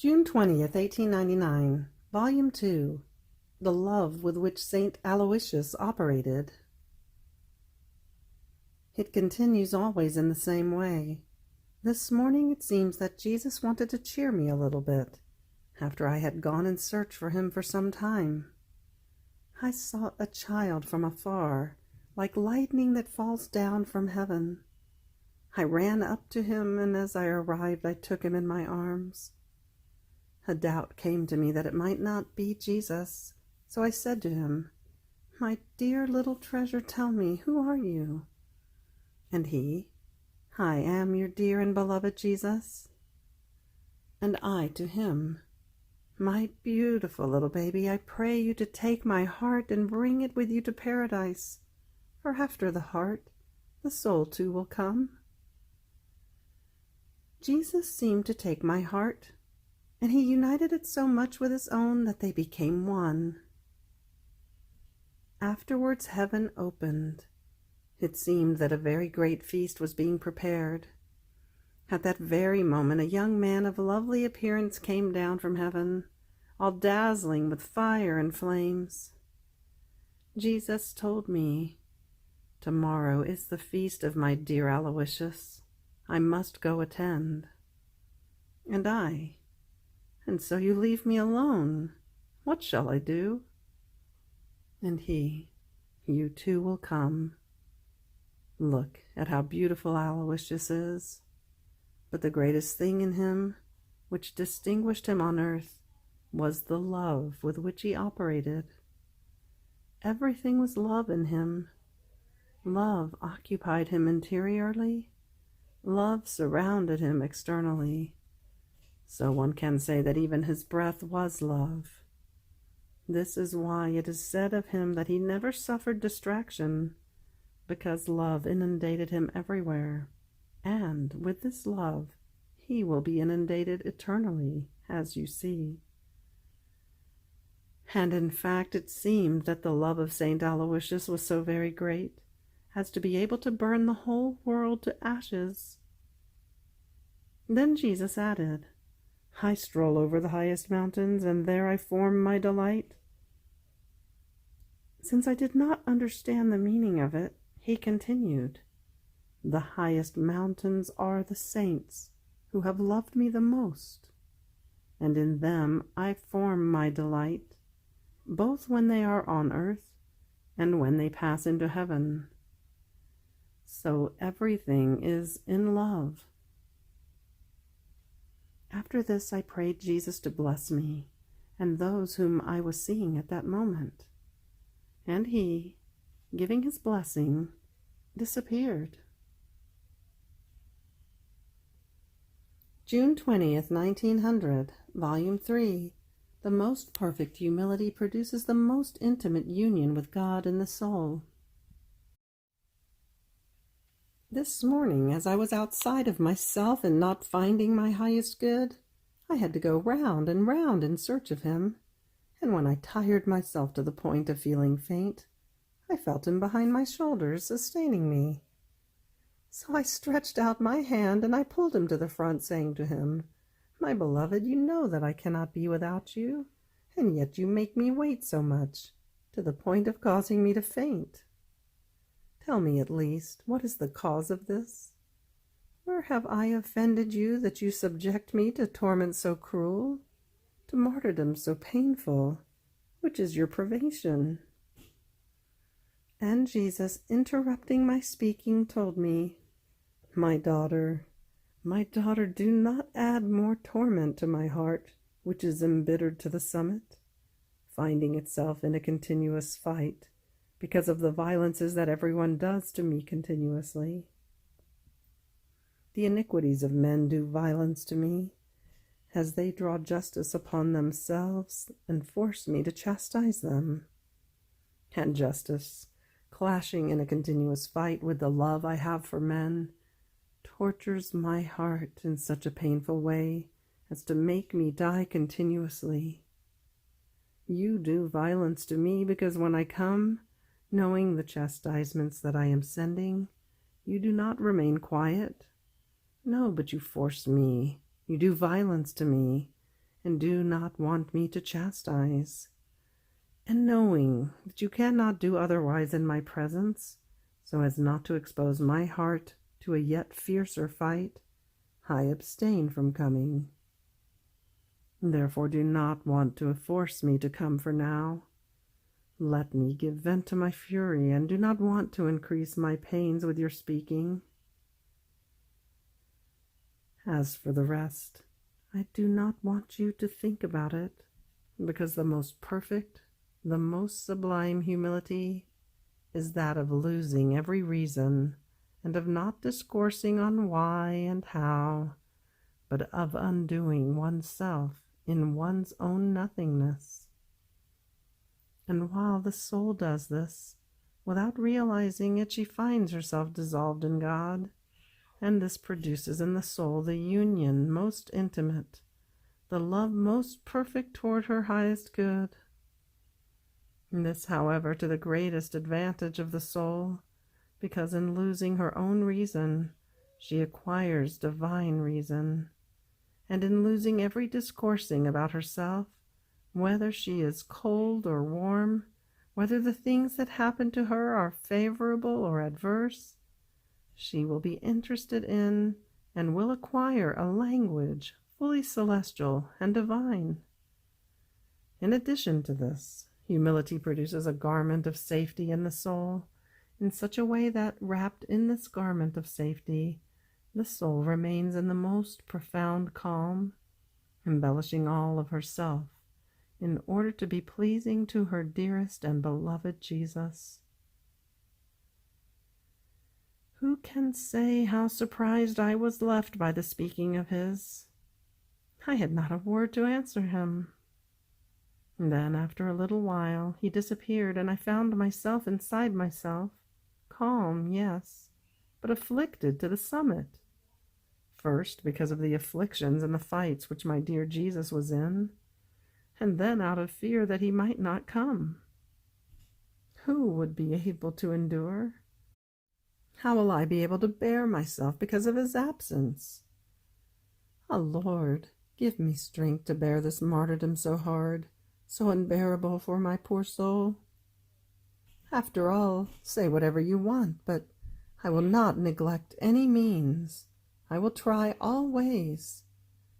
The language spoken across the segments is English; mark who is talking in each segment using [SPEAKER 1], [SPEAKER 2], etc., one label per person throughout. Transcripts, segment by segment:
[SPEAKER 1] June 20th, 1899, Volume 2, The Love with which St. Aloysius Operated. It continues always in the same way. This morning it seems that Jesus wanted to cheer me a little bit, after I had gone in search for him for some time. I sought a child from afar, like lightning that falls down from heaven. I ran up to him, and as I arrived I took him in my arms. A doubt came to me that it might not be Jesus, so I said to him, "My dear little treasure, tell me, who are you?" And he, "I am your dear and beloved Jesus." And I to him, "My beautiful little baby, I pray you to take my heart and bring it with you to paradise, for after the heart, the soul too will come." Jesus seemed to take my heart, and he united it so much with his own that they became one. Afterwards heaven opened. It seemed that a very great feast was being prepared. At that very moment a young man of lovely appearance came down from heaven, all dazzling with fire and flames. Jesus told me, "Tomorrow is the feast of my dear Aloysius. I must go attend." And I, "And so you leave me alone. What shall I do?" And he, "You too will come. Look at how beautiful Aloysius is. But the greatest thing in him, which distinguished him on earth, was the love with which he operated. Everything was love in him. Love occupied him interiorly. Love surrounded him externally. So one can say that even his breath was love. This is why it is said of him that he never suffered distraction, because love inundated him everywhere, and with this love he will be inundated eternally, as you see. And in fact it seemed that the love of St. Aloysius was so very great as to be able to burn the whole world to ashes. Then Jesus added, "I stroll over the highest mountains, and there I form my delight." Since I did not understand the meaning of it, he continued, "The highest mountains are the saints who have loved me the most, and in them I form my delight, both when they are on earth and when they pass into heaven. So everything is in love." After this I prayed Jesus to bless me and those whom I was seeing at that moment, and he, giving his blessing, disappeared. June 20th, 1900, Volume 3. The most perfect humility produces the most intimate union with God in the soul. This morning, as I was outside of myself and not finding my highest good, I had to go round and round in search of him, and when I tired myself to the point of feeling faint, I felt him behind my shoulders, sustaining me. So I stretched out my hand and I pulled him to the front, saying to him, "My beloved, you know that I cannot be without you, and yet you make me wait so much, to the point of causing me to faint. Tell me at least, what is the cause of this? Where have I offended you that you subject me to torment so cruel, to martyrdom so painful? Which is your privation?" And Jesus, interrupting my speaking, told me, my daughter, do not add more torment to my heart, which is embittered to the summit, finding itself in a continuous fight, because of the violences that everyone does to me continuously. The iniquities of men do violence to me, as they draw justice upon themselves and force me to chastise them. And justice, clashing in a continuous fight with the love I have for men, tortures my heart in such a painful way as to make me die continuously. You do violence to me because when I come, knowing the chastisements that I am sending, you do not remain quiet. No, but you force me, you do violence to me, and do not want me to chastise. And knowing that you cannot do otherwise in my presence, so as not to expose my heart to a yet fiercer fight, I abstain from coming. Therefore do not want to force me to come for now. Let me give vent to my fury, and do not want to increase my pains with your speaking. As for the rest, I do not want you to think about it, because the most perfect, the most sublime humility is that of losing every reason, and of not discoursing on why and how, but of undoing oneself in one's own nothingness. And while the soul does this, without realizing it, she finds herself dissolved in God, and this produces in the soul the union most intimate, the love most perfect toward her highest good. This, however, to the greatest advantage of the soul, because in losing her own reason, she acquires divine reason, and in losing every discoursing about herself, whether she is cold or warm, whether the things that happen to her are favorable or adverse, she will be interested in and will acquire a language fully celestial and divine. In addition to this, humility produces a garment of safety in the soul, in such a way that, wrapped in this garment of safety, the soul remains in the most profound calm, embellishing all of herself in order to be pleasing to her dearest and beloved Jesus. Who can say how surprised I was left by the speaking of his? I had not a word to answer him. Then, after a little while, he disappeared, and I found myself inside myself, calm, yes, but afflicted to the summit. First, because of the afflictions and the fights which my dear Jesus was in, and then out of fear that he might not come. Who would be able to endure? How will I be able to bear myself because of his absence? Ah, Lord, give me strength to bear this martyrdom so hard, so unbearable for my poor soul. After all, say whatever you want, but I will not neglect any means. I will try all ways.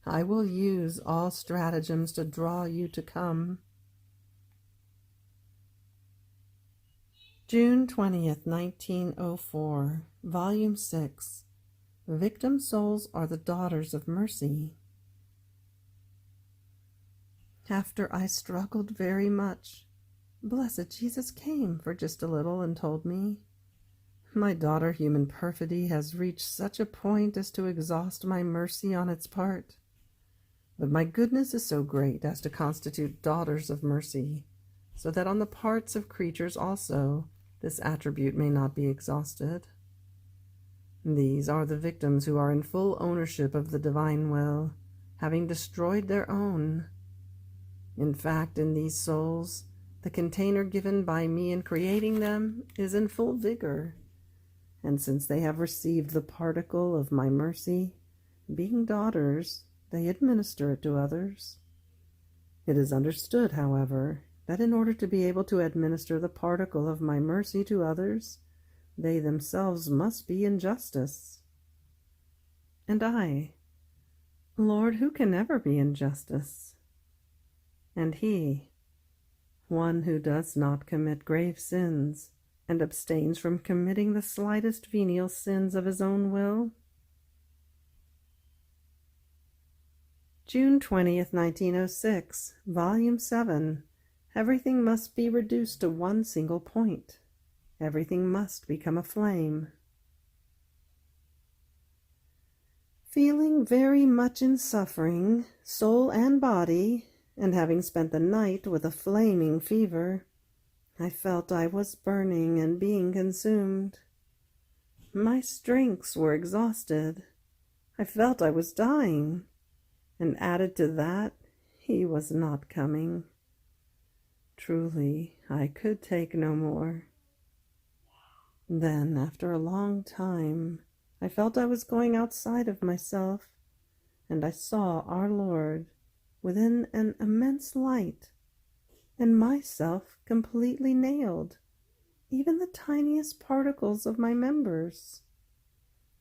[SPEAKER 1] I will use all stratagems to draw you to come. June 20th, 1904, Volume 6. Victim souls are the daughters of mercy. After I struggled very much, blessed Jesus came for just a little and told me, "My daughter, human perfidy has reached such a point as to exhaust my mercy on its part. But my goodness is so great as to constitute daughters of mercy, so that on the parts of creatures also this attribute may not be exhausted. These are the victims who are in full ownership of the divine will, having destroyed their own. In fact, in these souls, the container given by me in creating them is in full vigor, and since they have received the particle of my mercy, being daughters, they administer it to others. It is understood, however, that in order to be able to administer the particle of my mercy to others, they themselves must be in justice. And I, Lord, who can ever be in justice? And he, one who does not commit grave sins, and abstains from committing the slightest venial sins of his own will? June 20th, 1906, Volume 7. Everything must be reduced to one single point. Everything must become a flame. Feeling very much in suffering, soul and body, and having spent the night with a flaming fever, I felt I was burning and being consumed. My strengths were exhausted. I felt I was dying. And added to that, he was not coming. Truly, I could take no more. Then, after a long time, I felt I was going outside of myself, and I saw our Lord, within an immense light, and myself completely nailed, even the tiniest particles of my members.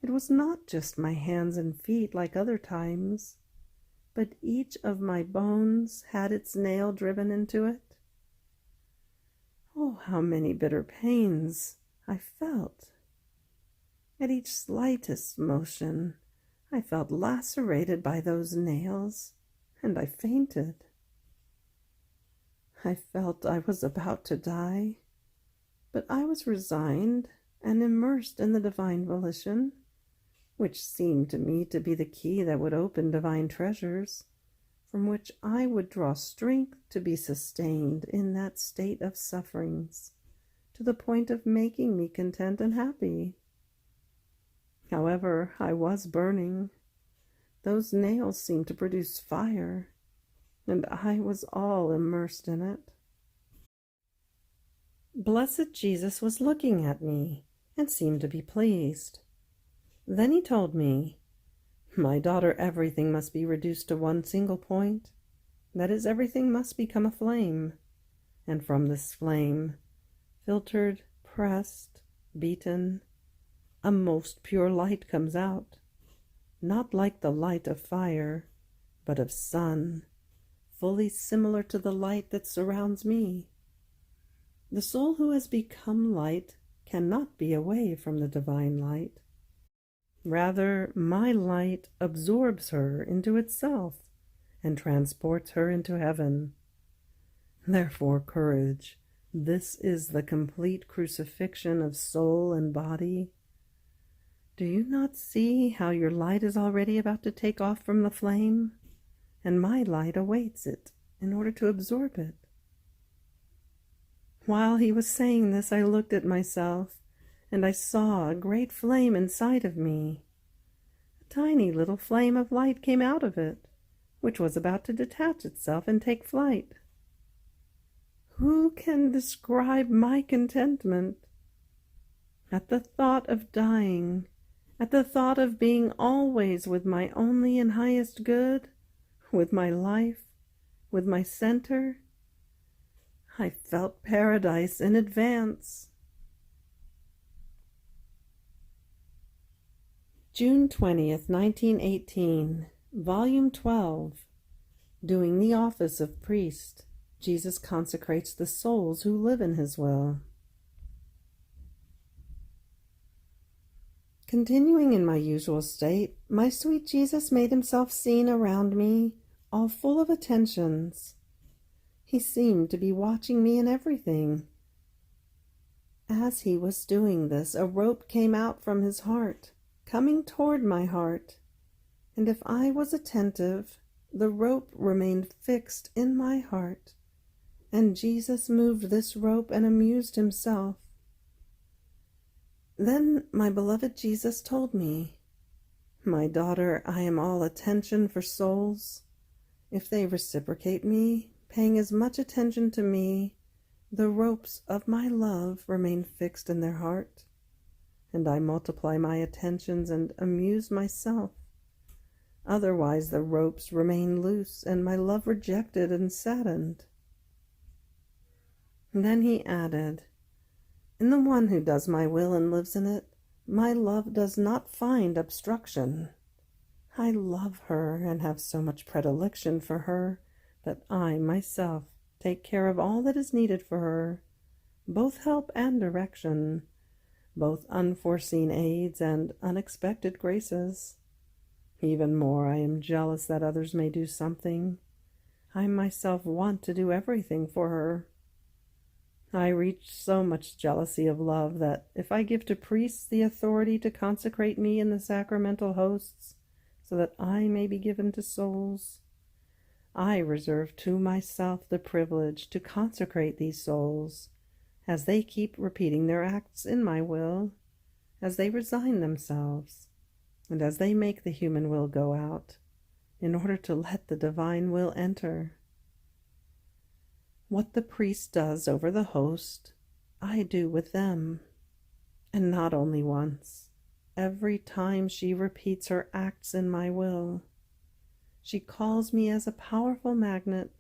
[SPEAKER 1] It was not just my hands and feet like other times, but each of my bones had its nail driven into it. Oh, how many bitter pains I felt! At each slightest motion, I felt lacerated by those nails, and I fainted. I felt I was about to die, but I was resigned and immersed in the divine volition, which seemed to me to be the key that would open divine treasures, from which I would draw strength to be sustained in that state of sufferings, to the point of making me content and happy. However, I was burning. Those nails seemed to produce fire, and I was all immersed in it. Blessed Jesus was looking at me and seemed to be pleased. Then he told me, "My daughter, everything must be reduced to one single point. That is, everything must become a flame. And from this flame, filtered, pressed, beaten, a most pure light comes out, not like the light of fire, but of sun, fully similar to the light that surrounds me. The soul who has become light cannot be away from the divine light. Rather, my light absorbs her into itself and transports her into heaven. Therefore, courage. This is the complete crucifixion of soul and body. Do you not see how your light is already about to take off from the flame, and my light awaits it in order to absorb it?" While he was saying this, I looked at myself, and I saw a great flame inside of me. A tiny little flame of light came out of it, which was about to detach itself and take flight. Who can describe my contentment? At the thought of dying, at the thought of being always with my only and highest good, with my life, with my center, I felt paradise in advance. June 20th, 1918, Volume 12. Doing the Office of Priest, Jesus consecrates the souls who live in his will. Continuing in my usual state, my sweet Jesus made himself seen around me, all full of attentions. He seemed to be watching me in everything. As he was doing this, a rope came out from his heart, coming toward my heart, and if I was attentive, the rope remained fixed in my heart, and Jesus moved this rope and amused himself. Then my beloved Jesus told me, "My daughter, I am all attention for souls. If they reciprocate me, paying as much attention to me, the ropes of my love remain fixed in their heart, and I multiply my attentions and amuse myself. Otherwise the ropes remain loose, and my love rejected and saddened." Then he added, "In the one who does my will and lives in it, my love does not find obstruction. I love her and have so much predilection for her that I myself take care of all that is needed for her, both help and direction, both unforeseen aids and unexpected graces. Even more, I am jealous that others may do something. I myself want to do everything for her. I reach so much jealousy of love that if I give to priests the authority to consecrate me in the sacramental hosts so that I may be given to souls, I reserve to myself the privilege to consecrate these souls as they keep repeating their acts in my will, as they resign themselves, and as they make the human will go out, in order to let the divine will enter. What the priest does over the host, I do with them, and not only once, every time she repeats her acts in my will. She calls me as a powerful magnet,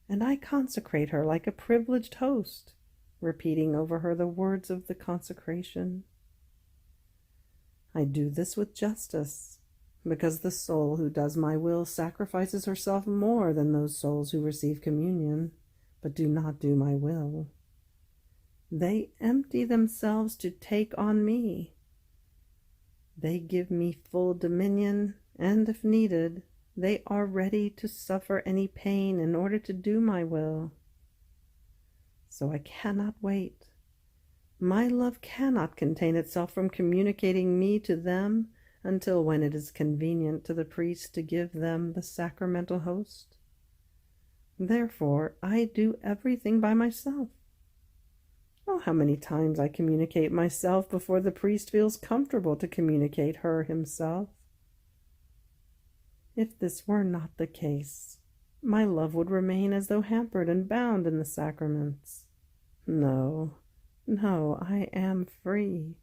[SPEAKER 1] and I consecrate her like a privileged host, repeating over her the words of the consecration. I do this with justice, because the soul who does my will sacrifices herself more than those souls who receive communion, but do not do my will. They empty themselves to take on me. They give me full dominion, and if needed, they are ready to suffer any pain in order to do my will. So I cannot wait. My love cannot contain itself from communicating me to them until when it is convenient to the priest to give them the sacramental host. Therefore, I do everything by myself. Oh, how many times I communicate myself before the priest feels comfortable to communicate her himself. If this were not the case, my love would remain as though hampered and bound in the sacraments. No, I am free.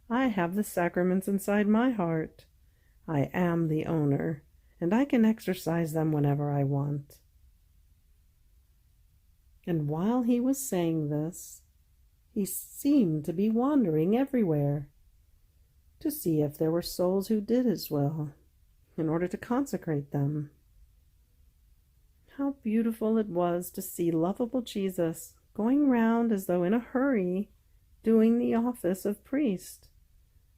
[SPEAKER 1] I have the sacraments inside my heart. I am the owner, and I can exercise them whenever I want. And while he was saying this, he seemed to be wandering everywhere, to see if there were souls who did his will, in order to consecrate them. How beautiful it was to see lovable Jesus going round as though in a hurry, doing the office of priest,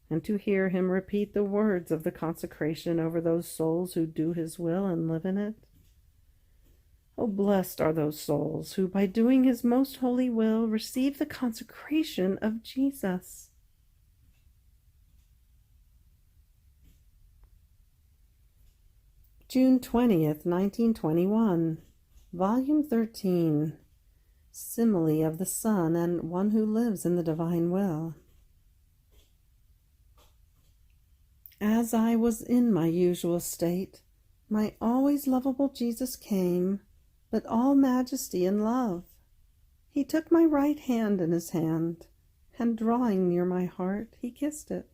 [SPEAKER 1] and to hear him repeat the words of the consecration over those souls who do his will and live in it. Oh, blessed are those souls who, by doing his most holy will, receive the consecration of Jesus. June 20th, 1921, Volume 13, Simile of the Son and One Who Lives in the Divine Will. As I was in my usual state, my always lovable Jesus came, but all majesty and love. He took my right hand in his hand, and drawing near my heart, he kissed it.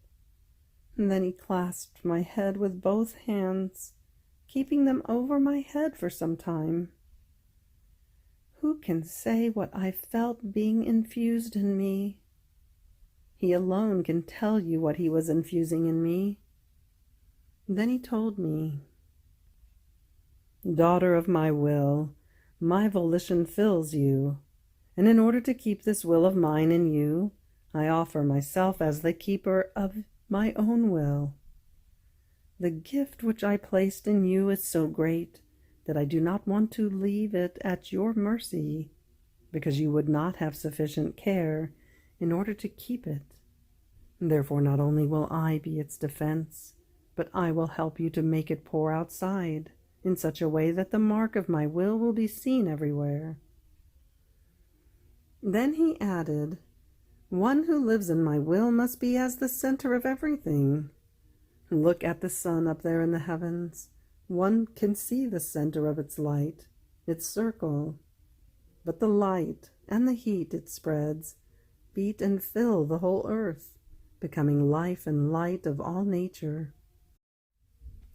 [SPEAKER 1] And then he clasped my head with both hands, keeping them over my head for some time. Who can say what I felt being infused in me? He alone can tell you what he was infusing in me. Then he told me, "Daughter of my will, my volition fills you, and in order to keep this will of mine in you, I offer myself as the keeper of my own will. The gift which I placed in you is so great that I do not want to leave it at your mercy, because you would not have sufficient care in order to keep it. Therefore, not only will I be its defense, but I will help you to make it pour outside in such a way that the mark of my will be seen everywhere." Then he added, "One who lives in my will must be as the center of everything. Look at the sun up there in the heavens. One can see the center of its light, its circle. But the light and the heat it spreads beat and fill the whole earth, becoming life and light of all nature.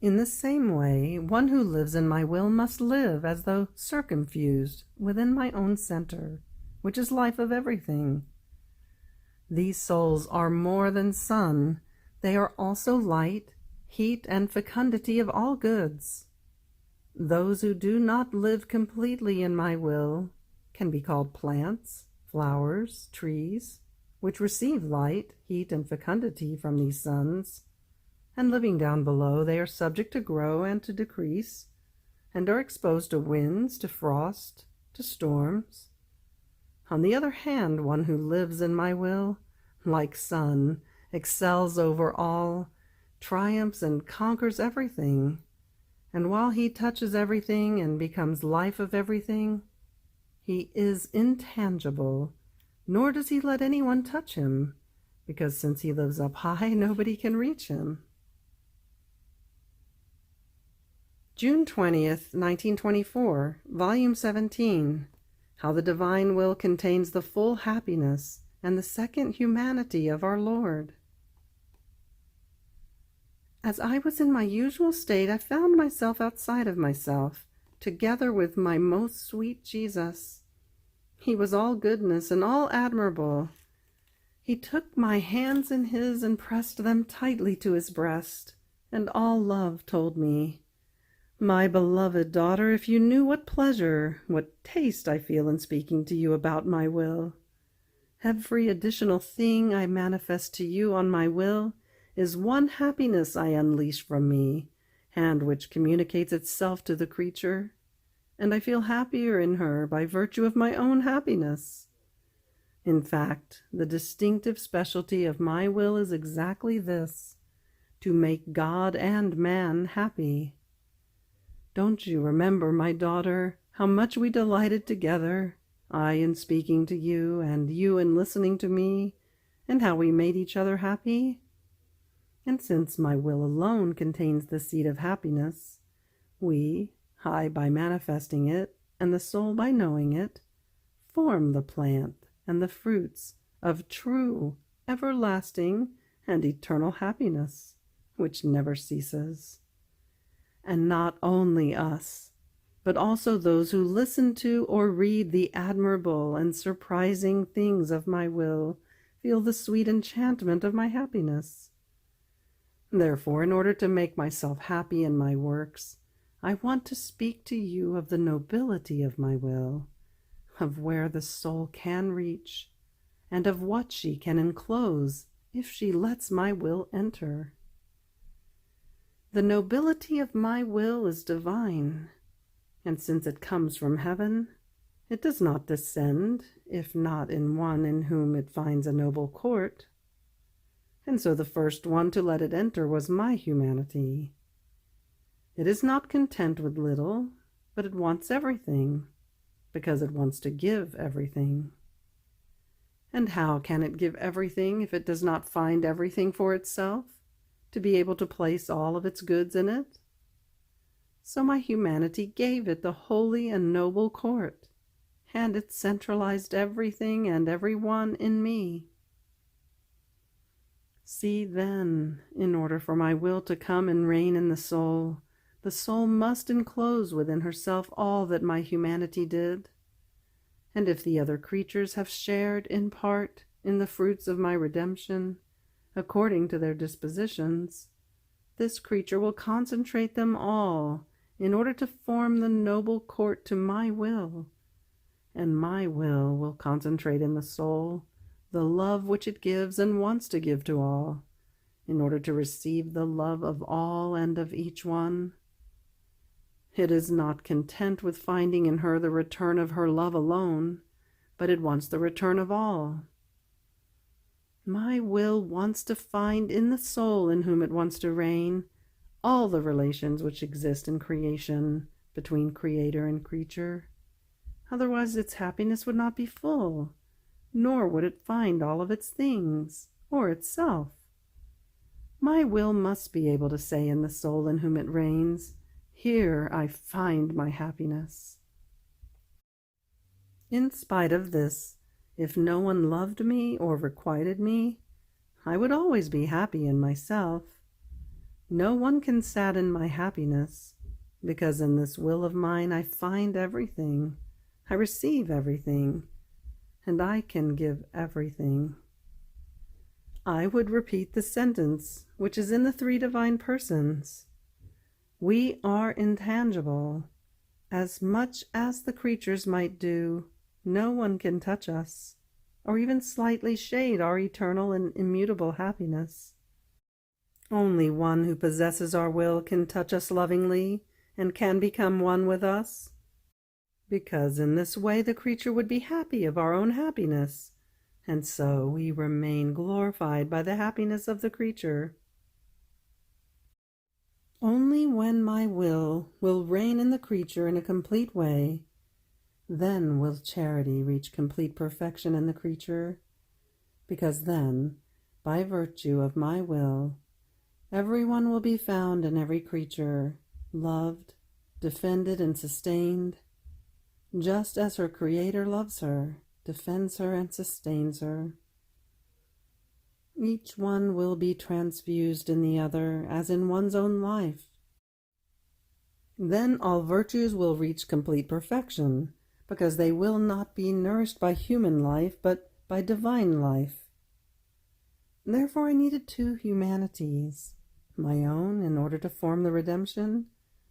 [SPEAKER 1] In the same way, one who lives in my will must live as though circumfused within my own center, which is life of everything. These souls are more than sun. They are also light, heat, and fecundity of all goods. Those who do not live completely in my will can be called plants, flowers, trees, which receive light, heat, and fecundity from these suns. And living down below, they are subject to grow and to decrease, and are exposed to winds, to frost, to storms. On the other hand, one who lives in my will, like sun, excels over all, triumphs and conquers everything. And while he touches everything and becomes life of everything, he is intangible, nor does he let anyone touch him, because since he lives up high, nobody can reach him." June 20th, 1924, Volume 17, How the Divine Will Contains the Full Happiness and the Second Humanity of Our Lord. As I was in my usual state, I found myself outside of myself, together with my most sweet Jesus. He was all goodness and all admirable. He took my hands in his and pressed them tightly to his breast, and all love told me, "My beloved daughter, if you knew what pleasure, what taste I feel in speaking to you about my will. Every additional thing I manifest to you on my will is one happiness I unleash from me, and which communicates itself to the creature, and I feel happier in her by virtue of my own happiness. In fact, the distinctive specialty of my will is exactly this, to make God and man happy. Don't you remember, my daughter, how much we delighted together, I in speaking to you, and you in listening to me, and how we made each other happy? And since my will alone contains the seed of happiness, we, I by manifesting it, and the soul by knowing it, form the plant and the fruits of true, everlasting, and eternal happiness, which never ceases. And not only us, but also those who listen to or read the admirable and surprising things of my will feel the sweet enchantment of my happiness. Therefore, in order to make myself happy in my works, I want to speak to you of the nobility of my will, of where the soul can reach, and of what she can enclose if she lets my will enter. The nobility of my will is divine, and since it comes from heaven, it does not descend, if not in one in whom it finds a noble court. And so the first one to let it enter was my humanity. It is not content with little, but it wants everything, because it wants to give everything. And how can it give everything if it does not find everything for itself, to be able to place all of its goods in it? So my humanity gave it the holy and noble court, and it centralized everything and every one in me. See then, in order for my will to come and reign in the soul must enclose within herself all that my humanity did. And if the other creatures have shared in part in the fruits of my redemption, according to their dispositions, this creature will concentrate them all in order to form the noble court to my will, and my will concentrate in the soul the love which it gives and wants to give to all, in order to receive the love of all and of each one. It is not content with finding in her the return of her love alone, but it wants the return of all. My will wants to find in the soul in whom it wants to reign all the relations which exist in creation between creator and creature. Otherwise its happiness would not be full, nor would it find all of its things, or itself. My will must be able to say in the soul in whom it reigns, "Here I find my happiness." In spite of this, if no one loved me or requited me, I would always be happy in myself. No one can sadden my happiness, because in this will of mine I find everything, I receive everything, and I can give everything. I would repeat the sentence which is in the three divine persons. We are intangible. As much as the creatures might do, no one can touch us, or even slightly shade our eternal and immutable happiness. Only one who possesses our will can touch us lovingly and can become one with us, because in this way the creature would be happy of our own happiness, and so we remain glorified by the happiness of the creature. Only when my will reign in the creature in a complete way, then will charity reach complete perfection in the creature, because then, by virtue of my will, everyone will be found in every creature, loved, defended, and sustained, just as her Creator loves her, defends her, and sustains her. Each one will be transfused in the other, as in one's own life. Then all virtues will reach complete perfection, because they will not be nourished by human life, but by divine life. Therefore I needed two humanities, my own in order to form the redemption,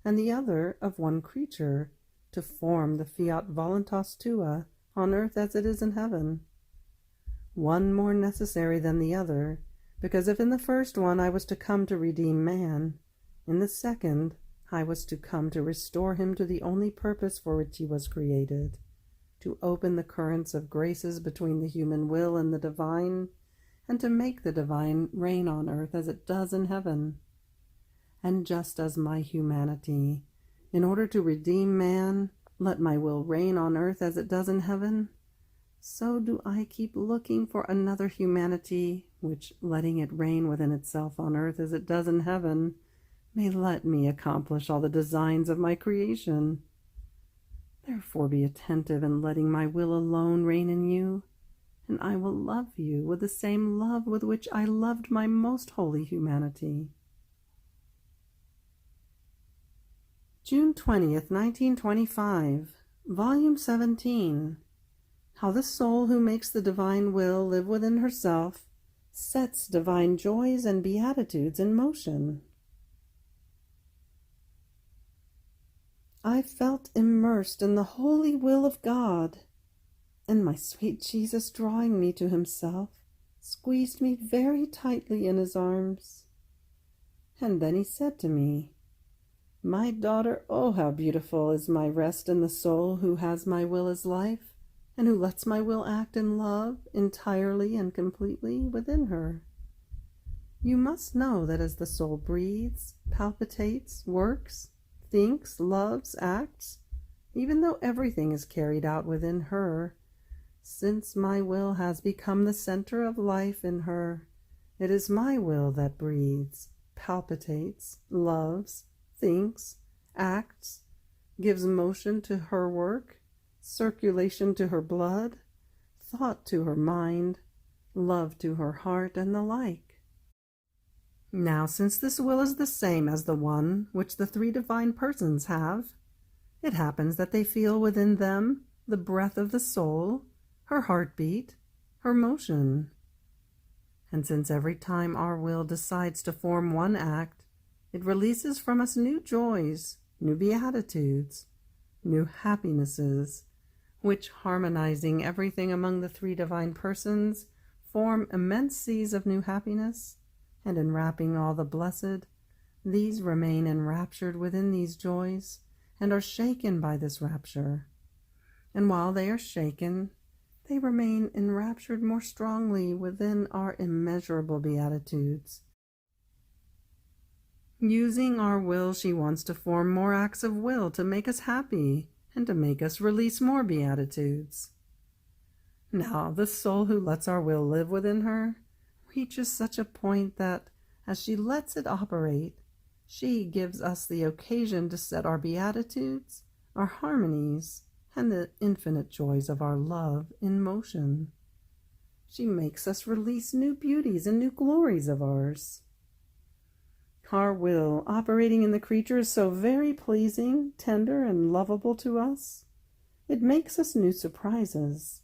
[SPEAKER 1] and the other of one creature, to form the Fiat Voluntas tua on earth as it is in heaven. One more necessary than the other, because if in the first one I was to come to redeem man, in the second I was to come to restore him to the only purpose for which he was created, to open the currents of graces between the human will and the divine, and to make the divine reign on earth as it does in heaven. And just as my humanity, in order to redeem man, let my will reign on earth as it does in heaven, so do I keep looking for another humanity, which, letting it reign within itself on earth as it does in heaven, may let me accomplish all the designs of my creation. Therefore be attentive in letting my will alone reign in you, and I will love you with the same love with which I loved my most holy humanity. June 20th, 1925, Volume 17. How the soul who makes the divine will live within herself sets divine joys and beatitudes in motion. I felt immersed in the holy will of God, and my sweet Jesus, drawing me to himself, squeezed me very tightly in his arms. And then he said to me, "My daughter, oh, how beautiful is my rest in the soul who has my will as life, and who lets my will act in love entirely and completely within her. You must know that as the soul breathes, palpitates, works, thinks, loves, acts, even though everything is carried out within her, since my will has become the center of life in her, it is my will that breathes, palpitates, loves, thinks, acts, gives motion to her work, circulation to her blood, thought to her mind, love to her heart, and the like. Now, since this will is the same as the one which the three divine persons have, it happens that they feel within them the breath of the soul, her heartbeat, her motion. And since every time our will decides to form one act, it releases from us new joys, new beatitudes, new happinesses, which, harmonizing everything among the three divine persons, form immense seas of new happiness, and enwrapping all the blessed, these remain enraptured within these joys, and are shaken by this rapture. And while they are shaken, they remain enraptured more strongly within our immeasurable beatitudes. Using our will, she wants to form more acts of will to make us happy and to make us release more beatitudes. Now, the soul who lets our will live within her reaches such a point that, as she lets it operate, she gives us the occasion to set our beatitudes, our harmonies, and the infinite joys of our love in motion. She makes us release new beauties and new glories of ours. Our will, operating in the creature, is so very pleasing, tender, and lovable to us. It makes us new surprises.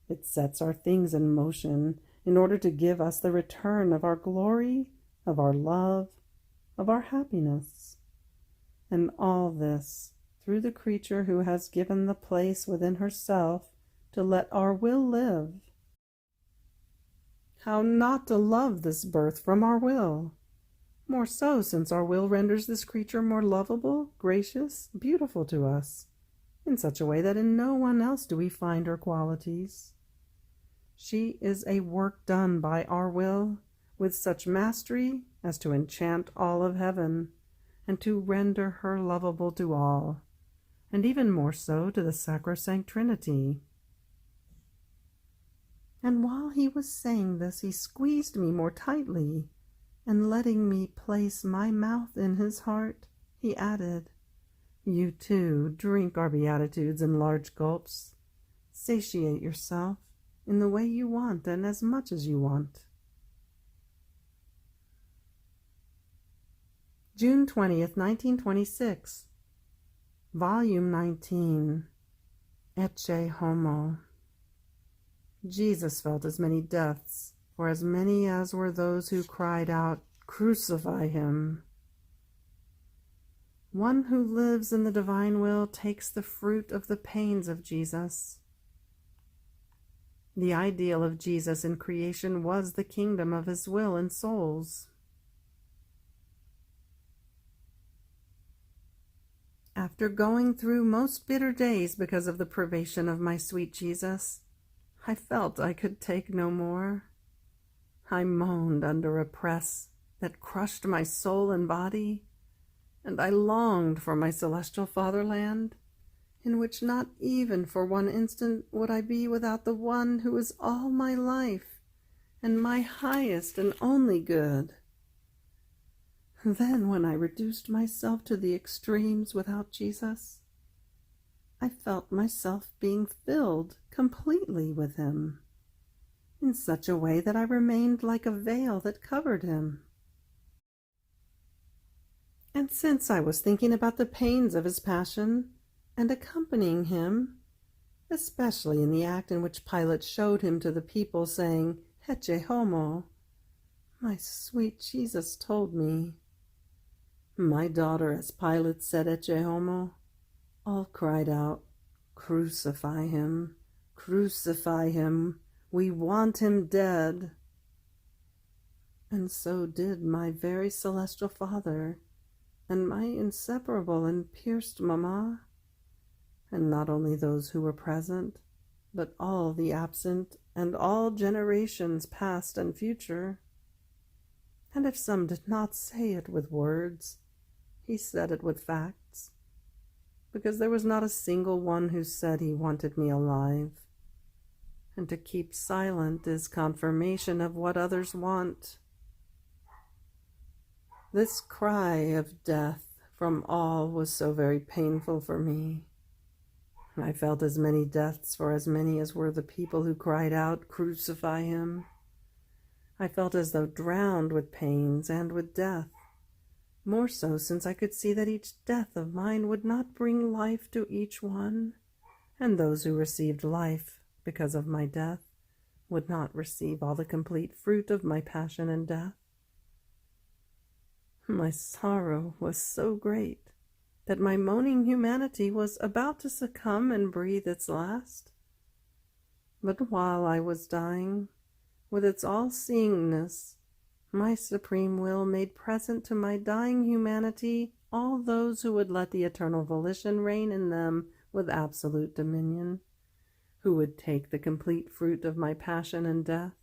[SPEAKER 1] It sets our things in motion in order to give us the return of our glory, of our love, of our happiness. And all this through the creature who has given the place within herself to let our will live. How not to love this birth from our will? More so, since our will renders this creature more lovable, gracious, beautiful to us, in such a way that in no one else do we find her qualities. She is a work done by our will, with such mastery as to enchant all of heaven, and to render her lovable to all, and even more so to the sacrosanct Trinity. And while he was saying this, he squeezed me more tightly, and letting me place my mouth in his heart, he added, "You too drink our beatitudes in large gulps. Satiate yourself in the way you want and as much as you want." June 20th, 1926. Volume 19. Ecce Homo. Jesus felt as many deaths, or as many as were those who cried out, "Crucify him." One who lives in the divine will takes the fruit of the pains of Jesus. The ideal of Jesus in creation was the kingdom of his will in souls. After going through most bitter days because of the privation of my sweet Jesus, I felt I could take no more. I moaned under a press that crushed my soul and body, and I longed for my celestial fatherland, in which not even for one instant would I be without the one who is all my life and my highest and only good. Then, when I reduced myself to the extremes without Jesus, I felt myself being filled completely with him, in such a way that I remained like a veil that covered him. And since I was thinking about the pains of his passion and accompanying him, especially in the act in which Pilate showed him to the people, saying, "Ecce Homo," my sweet Jesus told me, "My daughter, as Pilate said, Ecce Homo," all cried out, "Crucify him, crucify him, we want him dead." And so did my very celestial Father, and my inseparable and pierced Mamma, and not only those who were present, but all the absent and all generations past and future. And if some did not say it with words, he said it with facts, because there was not a single one who said he wanted me alive. And to keep silent is confirmation of what others want. This cry of death from all was so very painful for me. I felt as many deaths for as many as were the people who cried out, "Crucify him." I felt as though drowned with pains and with death, more so since I could see that each death of mine would not bring life to each one, and those who received life because of my death would not receive all the complete fruit of my passion and death. My sorrow was so great that my moaning humanity was about to succumb and breathe its last. But while I was dying, with its all-seeingness, my supreme will made present to my dying humanity all those who would let the eternal volition reign in them with absolute dominion, who would take the complete fruit of my passion and death.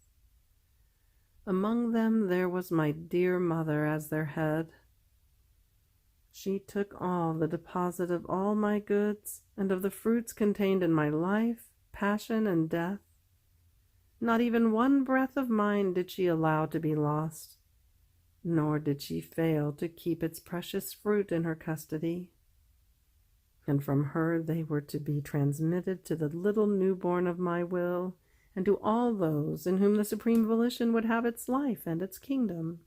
[SPEAKER 1] Among them there was my dear mother as their head. She took all the deposit of all my goods and of the fruits contained in my life, passion, and death. Not even one breath of mine did she allow to be lost, nor did she fail to keep its precious fruit in her custody. And from her they were to be transmitted to the little newborn of my will, and to all those in whom the supreme volition would have its life and its kingdom.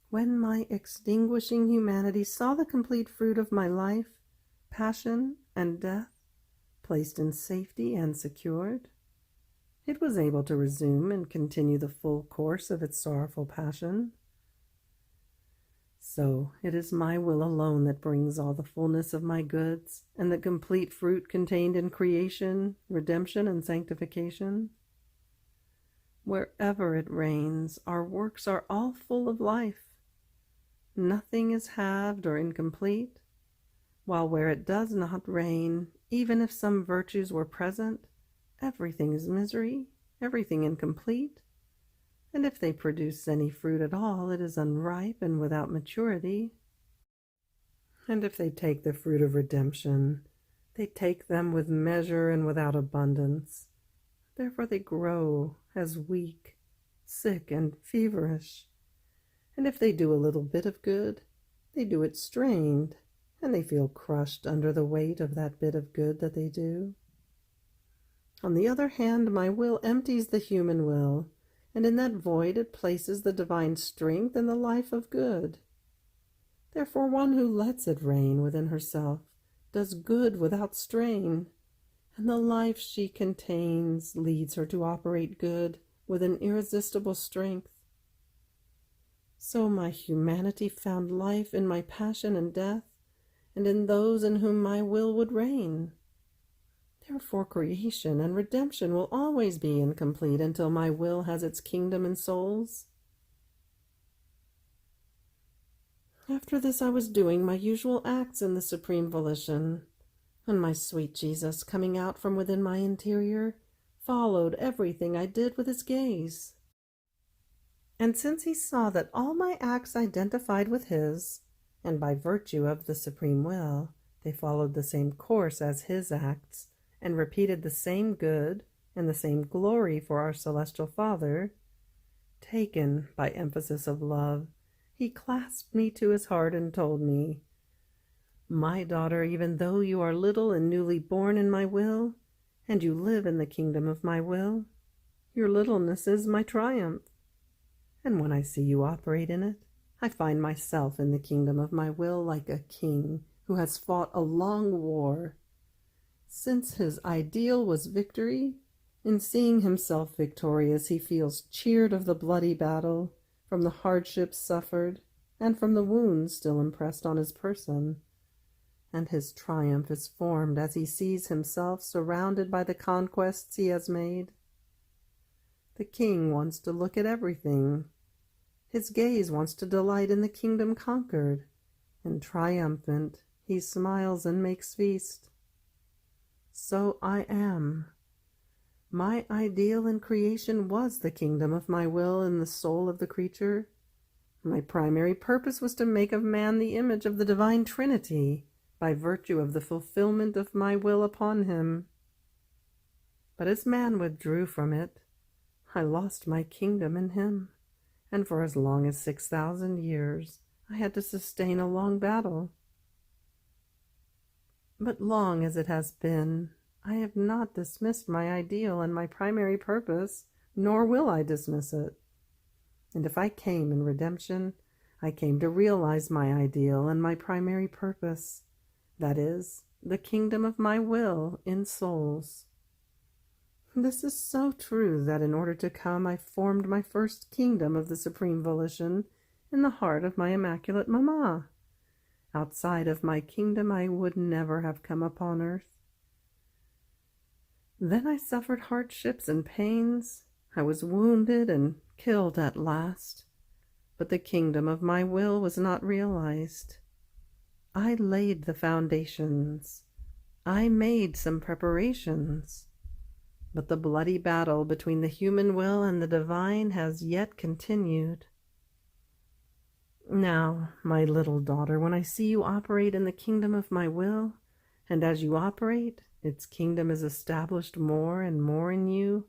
[SPEAKER 1] When my extinguishing humanity saw the complete fruit of my life, passion, and death placed in safety and secured, it was able to resume and continue the full course of its sorrowful passion. So it is my will alone that brings all the fullness of my goods and the complete fruit contained in creation, redemption, and sanctification. Wherever it reigns, our works are all full of life. Nothing is halved or incomplete, while where it does not reign, even if some virtues were present, everything is misery, everything incomplete, and if they produce any fruit at all, it is unripe and without maturity. And if they take the fruit of redemption, they take them with measure and without abundance. Therefore they grow as weak, sick, and feverish. And if they do a little bit of good, they do it strained, and they feel crushed under the weight of that bit of good that they do. On the other hand, my will empties the human will, and in that void it places the divine strength and the life of good. Therefore one who lets it reign within herself does good without strain, and the life she contains leads her to operate good with an irresistible strength. So my humanity found life in my passion and death, and in those in whom my will would reign. Therefore creation and redemption will always be incomplete until my will has its kingdom in souls. After this I was doing my usual acts in the supreme volition, and my sweet Jesus, coming out from within my interior, followed everything I did with his gaze. And since he saw that all my acts identified with his, and by virtue of the supreme will, they followed the same course as his acts, and repeated the same good and the same glory for our celestial Father, taken by emphasis of love, he clasped me to his heart and told me, "My daughter, even though you are little and newly born in my will, and you live in the kingdom of my will, your littleness is my triumph. And when I see you operate in it, I find myself in the kingdom of my will like a king who has fought a long war. Since his ideal was victory, in seeing himself victorious, he feels cheered of the bloody battle, from the hardships suffered, and from the wounds still impressed on his person. And his triumph is formed as he sees himself surrounded by the conquests he has made. The king wants to look at everything. His gaze wants to delight in the kingdom conquered, and triumphant, he smiles and makes feast. So I am. My ideal in creation was the kingdom of my will in the soul of the creature. My primary purpose was to make of man the image of the divine Trinity, by virtue of the fulfillment of my will upon him. But as man withdrew from it, I lost my kingdom in him, and for as long as 6,000 years I had to sustain a long battle. But long as it has been, I have not dismissed my ideal and my primary purpose, nor will I dismiss it. And if I came in redemption, I came to realize my ideal and my primary purpose, that is, the kingdom of my will in souls. This is so true that in order to come, I formed my first kingdom of the supreme volition in the heart of my immaculate Mamma. Outside of my kingdom, I would never have come upon earth. Then I suffered hardships and pains. I was wounded and killed at last, but the kingdom of my will was not realized. I laid the foundations. I made some preparations. But the bloody battle between the human will and the divine has yet continued. Now, my little daughter, when I see you operate in the kingdom of my will, and as you operate, its kingdom is established more and more in you,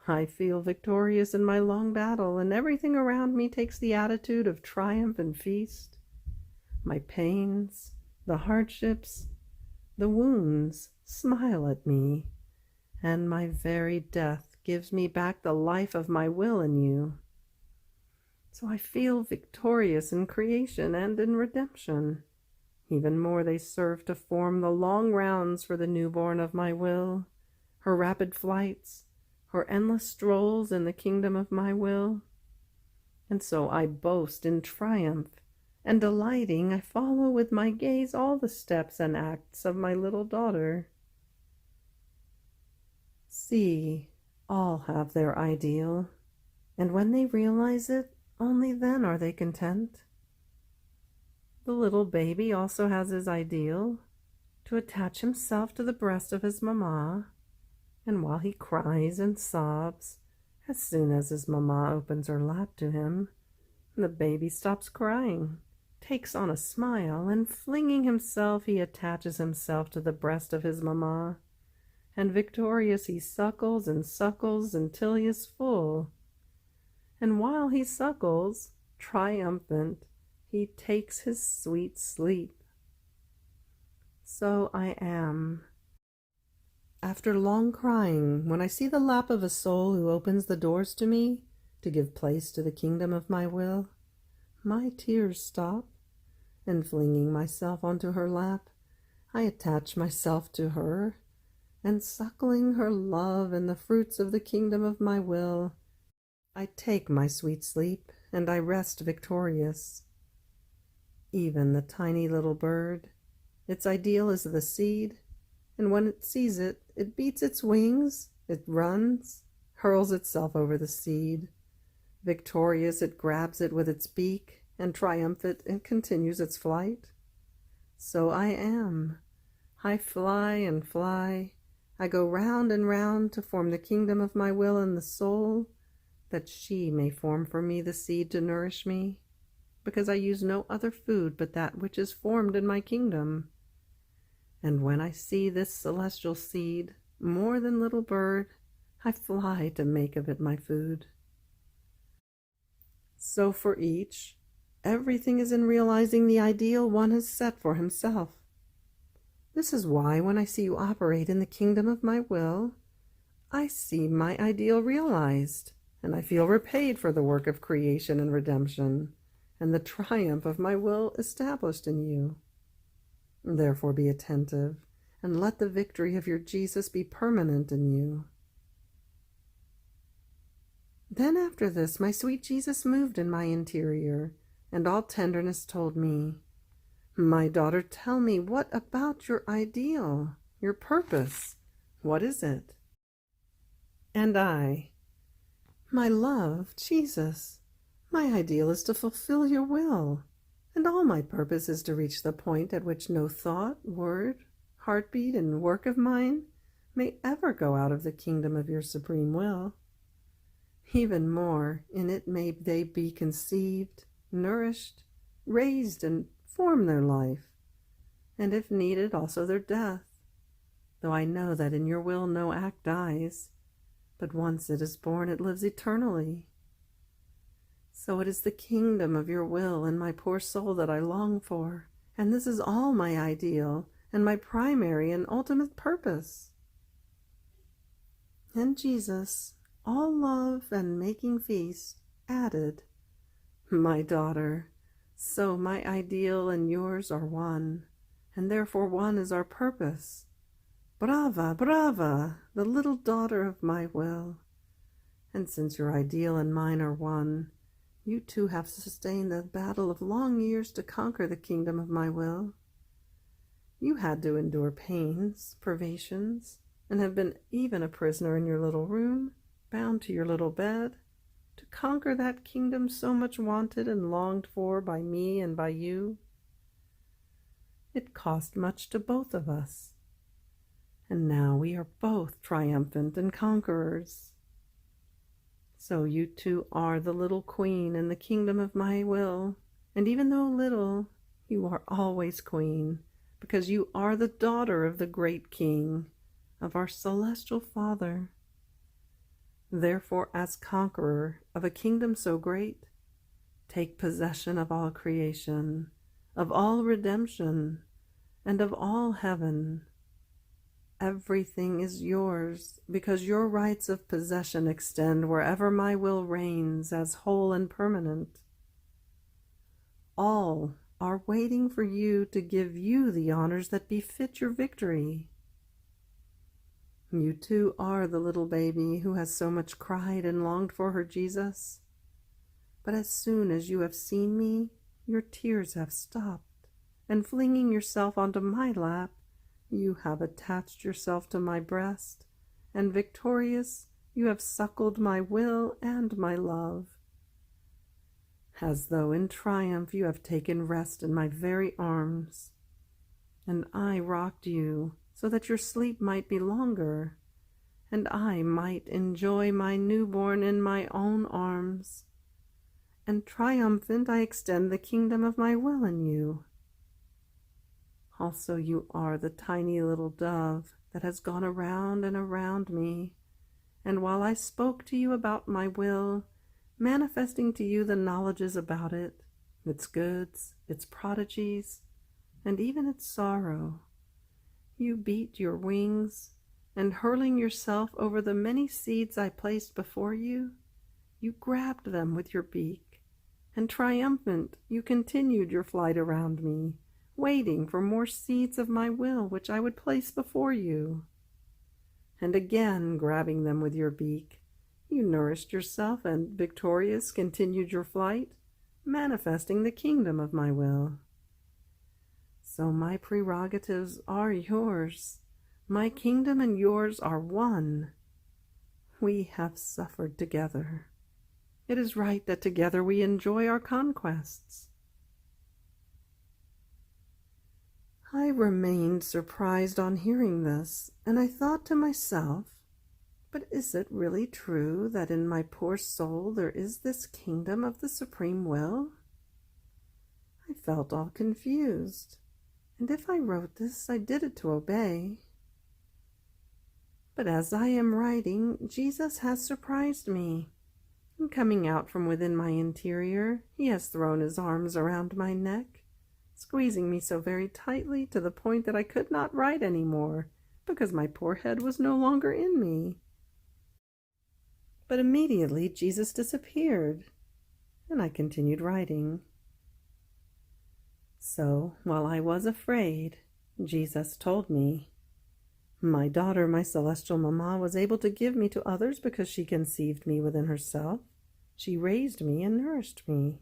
[SPEAKER 1] I feel victorious in my long battle, and everything around me takes the attitude of triumph and feast. My pains, the hardships, the wounds smile at me, and my very death gives me back the life of my will in you. So I feel victorious in creation and in redemption. Even more, they serve to form the long rounds for the newborn of my will, her rapid flights, her endless strolls in the kingdom of my will. And so I boast in triumph, and delighting, I follow with my gaze all the steps and acts of my little daughter. See, all have their ideal, and when they realize it, only then are they content. The little baby also has his ideal, to attach himself to the breast of his mamma, and while he cries and sobs, as soon as his mamma opens her lap to him, the baby stops crying, takes on a smile, and flinging himself, he attaches himself to the breast of his mamma, and victorious he suckles and suckles until he is full. And while he suckles, triumphant, he takes his sweet sleep. So I am. After long crying, when I see the lap of a soul who opens the doors to me, to give place to the kingdom of my will, my tears stop, and flinging myself onto her lap, I attach myself to her, and suckling her love and the fruits of the kingdom of my will, I take my sweet sleep, and I rest victorious. Even the tiny little bird, its ideal is the seed, and when it sees it, it beats its wings, it runs, hurls itself over the seed. Victorious, it grabs it with its beak, and triumphant, it continues its flight. So I am. I fly and fly. I go round and round to form the kingdom of my will in the soul, that she may form for me the seed to nourish me, because I use no other food but that which is formed in my kingdom. And when I see this celestial seed, more than little bird, I fly to make of it my food. So for each, everything is in realizing the ideal one has set for himself. This is why when I see you operate in the kingdom of my will, I see my ideal realized, and I feel repaid for the work of creation and redemption, and the triumph of my will established in you. Therefore be attentive, and let the victory of your Jesus be permanent in you. Then after this my sweet Jesus moved in my interior, and all tenderness told me, "My daughter, tell me, what about your ideal, your purpose? What is it?" And I, "My love, Jesus, my ideal is to fulfill your will, and all my purpose is to reach the point at which no thought, word, heartbeat, and work of mine may ever go out of the kingdom of your supreme will. Even more, in it may they be conceived, nourished, raised, and form their life, and if needed, also their death, though I know that in your will no act dies, but once it is born, it lives eternally. So it is the kingdom of your will in my poor soul that I long for, and this is all my ideal, and my primary and ultimate purpose." And Jesus, all love and making feast, added, "My daughter, so my ideal and yours are one, and therefore one is our purpose. Brava, brava, the little daughter of my will. And since your ideal and mine are one, you too have sustained the battle of long years to conquer the kingdom of my will. You had to endure pains, privations, and have been even a prisoner in your little room, bound to your little bed, to conquer that kingdom so much wanted and longed for by me and by you. It cost much to both of us, and now we are both triumphant and conquerors. So you too are the little queen in the kingdom of my will, and even though little, you are always queen, because you are the daughter of the great King, of our celestial Father. Therefore, as conqueror of a kingdom so great, take possession of all creation, of all redemption, and of all heaven. Everything is yours, because your rights of possession extend wherever my will reigns as whole and permanent. All are waiting for you to give you the honors that befit your victory. You too are the little baby who has so much cried and longed for her Jesus. But as soon as you have seen me, your tears have stopped, and flinging yourself onto my lap, you have attached yourself to my breast, and victorious, you have suckled my will and my love. As though in triumph you have taken rest in my very arms, and I rocked you so that your sleep might be longer, and I might enjoy my newborn in my own arms, and triumphant I extend the kingdom of my will in you. Also you are the tiny little dove that has gone around and around me, and while I spoke to you about my will, manifesting to you the knowledges about it, its goods, its prodigies, and even its sorrow, you beat your wings, and hurling yourself over the many seeds I placed before you, you grabbed them with your beak, and triumphant, you continued your flight around me, waiting for more seeds of my will which I would place before you. And again, grabbing them with your beak, you nourished yourself and, victorious, continued your flight, manifesting the kingdom of my will. So my prerogatives are yours. My kingdom and yours are one. We have suffered together. It is right that together we enjoy our conquests. I remained surprised on hearing this, and I thought to myself, but is it really true that in my poor soul there is this kingdom of the supreme will? I felt all confused, and if I wrote this, I did it to obey. But as I am writing, Jesus has surprised me. And coming out from within my interior, he has thrown his arms around my neck, squeezing me so very tightly to the point that I could not write any more, because my poor head was no longer in me. But immediately Jesus disappeared, and I continued writing. So, while I was afraid, Jesus told me, "My daughter, my celestial mamma, was able to give me to others because she conceived me within herself. She raised me and nourished me.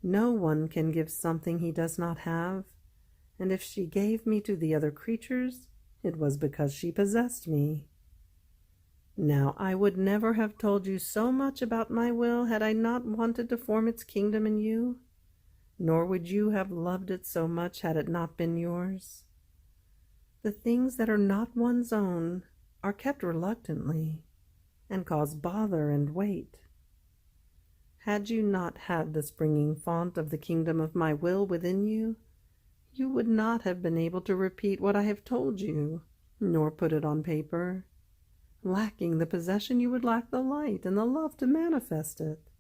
[SPEAKER 1] No one can give something he does not have, and if she gave me to the other creatures, it was because she possessed me. Now, I would never have told you so much about my will had I not wanted to form its kingdom in you, nor would you have loved it so much had it not been yours. The things that are not one's own are kept reluctantly and cause bother and weight. Had you not had the springing font of the kingdom of my will within you, you would not have been able to repeat what I have told you, nor put it on paper. Lacking the possession, you would lack the light and the love to manifest it.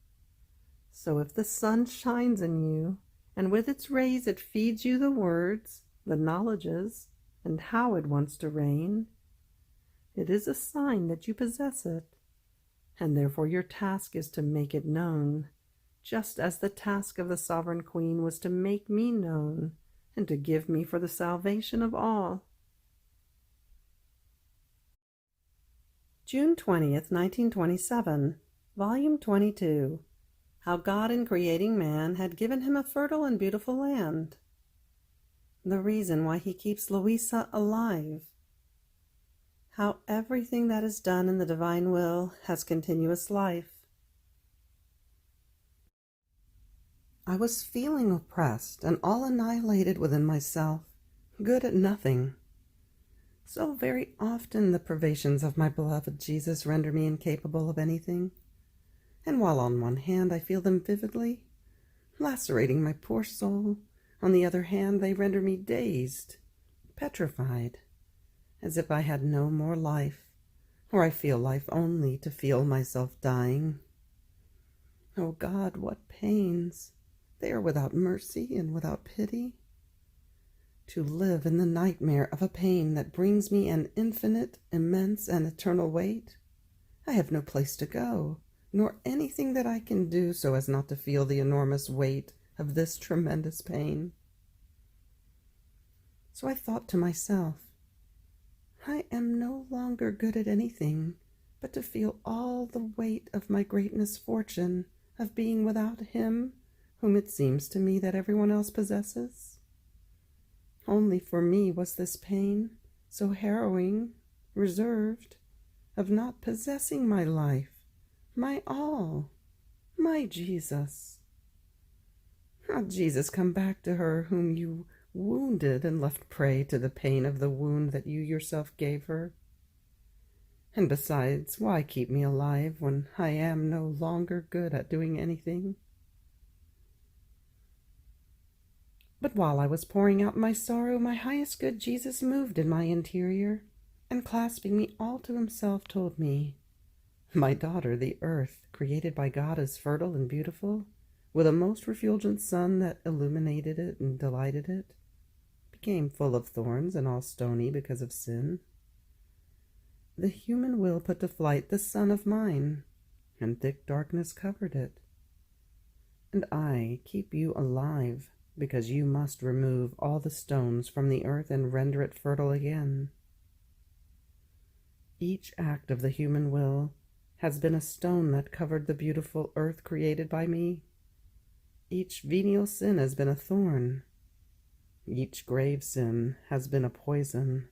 [SPEAKER 1] So if the sun shines in you, and with its rays it feeds you the words, the knowledges, and how it wants to reign, it is a sign that you possess it, and therefore your task is to make it known, just as the task of the sovereign queen was to make me known, and to give me for the salvation of all." June 20th, 1927, Volume 22. How God in creating man had given him a fertile and beautiful land. The reason why he keeps Luisa alive. How everything that is done in the divine will has continuous life. I was feeling oppressed and all annihilated within myself, good at nothing. So very often the privations of my beloved Jesus render me incapable of anything, and while on one hand I feel them vividly, lacerating my poor soul, on the other hand they render me dazed, petrified, as if I had no more life, or I feel life only to feel myself dying. Oh God, what pains! They are without mercy and without pity. To live in the nightmare of a pain that brings me an infinite, immense, and eternal weight. I have no place to go, nor anything that I can do so as not to feel the enormous weight of this tremendous pain. So I thought to myself, I am no longer good at anything but to feel all the weight of my great misfortune of being without him whom it seems to me that everyone else possesses. Only for me was this pain, so harrowing, reserved, of not possessing my life, my all, my Jesus. How Jesus come back to her whom you wounded and left prey to the pain of the wound that you yourself gave her? And besides, why keep me alive when I am no longer good at doing anything? But while I was pouring out my sorrow, my highest good Jesus moved in my interior, and clasping me all to himself, told me, "My daughter, the earth, created by God, is fertile and beautiful, with a most refulgent sun that illuminated it and delighted it, became full of thorns and all stony because of sin. The human will put to flight the son of mine, and thick darkness covered it. And I keep you alive, because you must remove all the stones from the earth and render it fertile again. Each act of the human will has been a stone that covered the beautiful earth created by me. Each venial sin has been a thorn. Each grave sin has been a poison.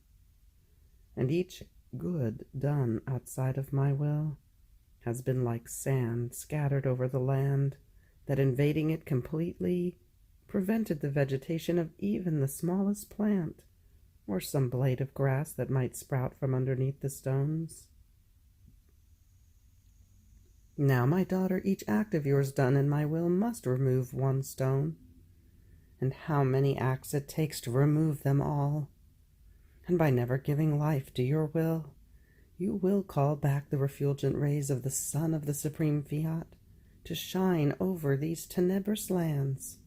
[SPEAKER 1] And each good done outside of my will has been like sand scattered over the land that, invading it completely, prevented the vegetation of even the smallest plant or some blade of grass that might sprout from underneath the stones. Now, my daughter, each act of yours done in my will must remove one stone. And how many acts it takes to remove them all. And by never giving life to your will, you will call back the refulgent rays of the sun of the supreme Fiat to shine over these tenebrous lands,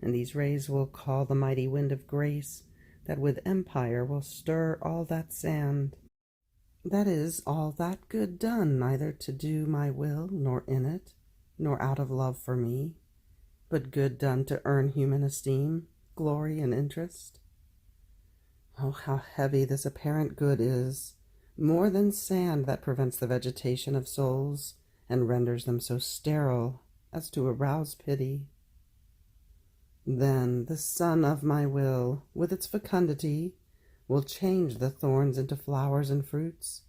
[SPEAKER 1] and these rays will call the mighty wind of grace that with empire will stir all that sand. That is, all that good done, neither to do my will, nor in it, nor out of love for me, but good done to earn human esteem, glory, and interest. Oh, how heavy this apparent good is, more than sand that prevents the vegetation of souls and renders them so sterile as to arouse pity. Then the sun of my will, with its fecundity, will change the thorns into flowers and fruits,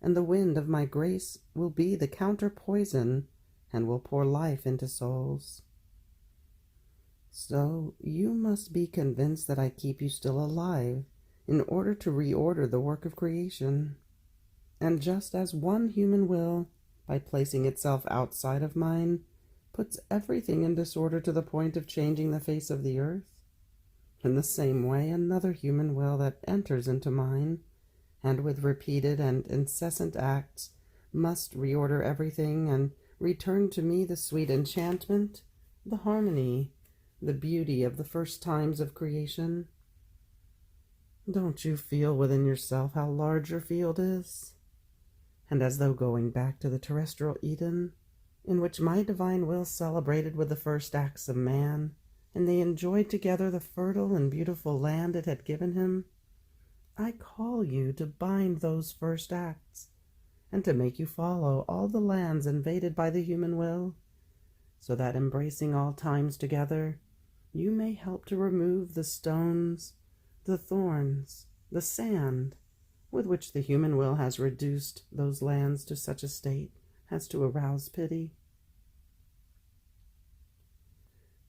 [SPEAKER 1] and the wind of my grace will be the counter-poison and will pour life into souls. So you must be convinced that I keep you still alive in order to reorder the work of creation. And just as one human will, by placing itself outside of mine, puts everything in disorder to the point of changing the face of the earth, in the same way another human will that enters into mine, and with repeated and incessant acts, must reorder everything and return to me the sweet enchantment, the harmony, the beauty of the first times of creation. Don't you feel within yourself how large your field is? And as though going back to the terrestrial Eden, in which my divine will celebrated with the first acts of man, and they enjoyed together the fertile and beautiful land it had given him, I call you to bind those first acts, and to make you follow all the lands invaded by the human will, so that, embracing all times together, you may help to remove the stones, the thorns, the sand, with which the human will has reduced those lands to such a state as to arouse pity.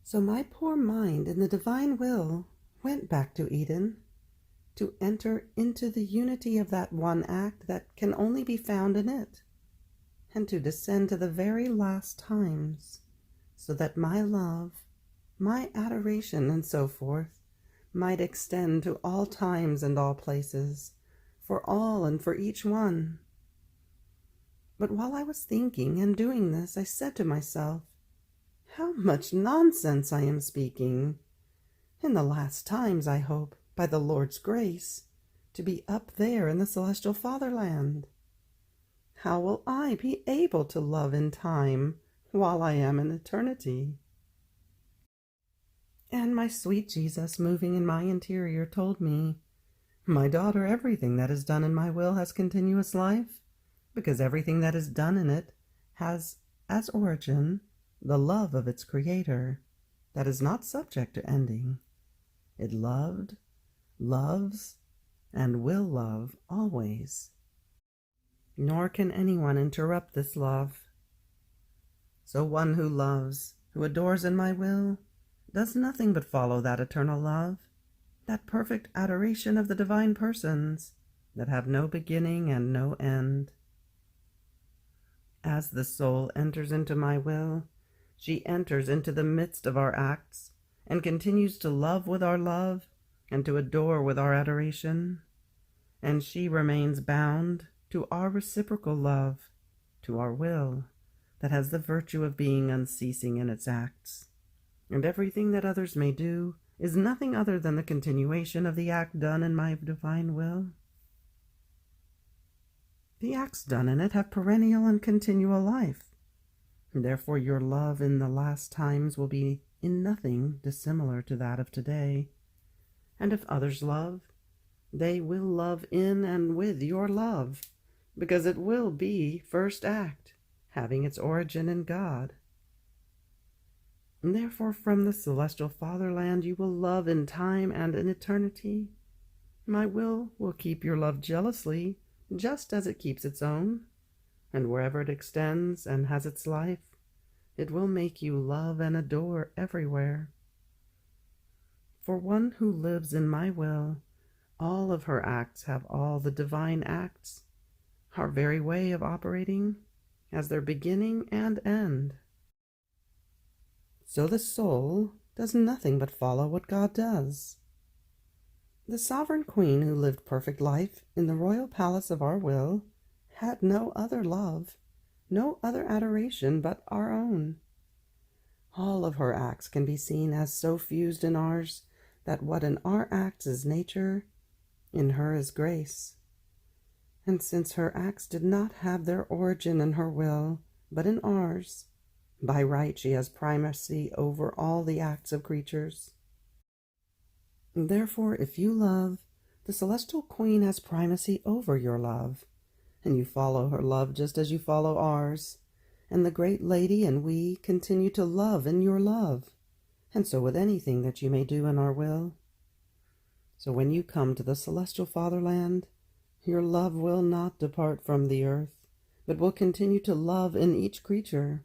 [SPEAKER 1] So my poor mind in the divine will went back to Eden, to enter into the unity of that one act that can only be found in it, and to descend to the very last times, so that my love, my adoration, and so forth, might extend to all times and all places, for all and for each one. But while I was thinking and doing this, I said to myself, how much nonsense I am speaking. In the last times, I hope, by the Lord's grace, to be up there in the celestial Fatherland. How will I be able to love in time while I am in eternity? And my sweet Jesus, moving in my interior, told me, my daughter, everything that is done in my will has continuous life, because everything that is done in it has as origin the love of its creator, that is not subject to ending. It loved, loves, and will love always. Nor can anyone interrupt this love. So one who loves, who adores in my will, does nothing but follow that eternal love, that perfect adoration of the divine persons that have no beginning and no end. As the soul enters into my will, she enters into the midst of our acts, and continues to love with our love, and to adore with our adoration. And she remains bound to our reciprocal love, to our will, that has the virtue of being unceasing in its acts. And everything that others may do is nothing other than the continuation of the act done in my divine will. The acts done in it have perennial and continual life, Therefore your love in the last times will be in nothing dissimilar to that of today. And if others love, they will love in and with your love, because it will be first act, having its origin in God. And therefore from the celestial fatherland you will love in time and in eternity. My will keep your love jealously, just as it keeps its own, and wherever it extends and has its life, it will make you love and adore everywhere. For one who lives in my will, all of her acts have all the divine acts, our very way of operating, as their beginning and end. So the soul does nothing but follow what God does. The sovereign queen who lived perfect life in the royal palace of our will had no other love, no other adoration but our own. All of her acts can be seen as so fused in ours that what in our acts is nature, in her is grace. And since her acts did not have their origin in her will, but in ours, by right she has primacy over all the acts of creatures. Therefore, if you love, the celestial queen has primacy over your love, and you follow her love just as you follow ours, and the great lady and we continue to love in your love, and so with anything that you may do in our will. So when you come to the celestial fatherland, your love will not depart from the earth, but will continue to love in each creature.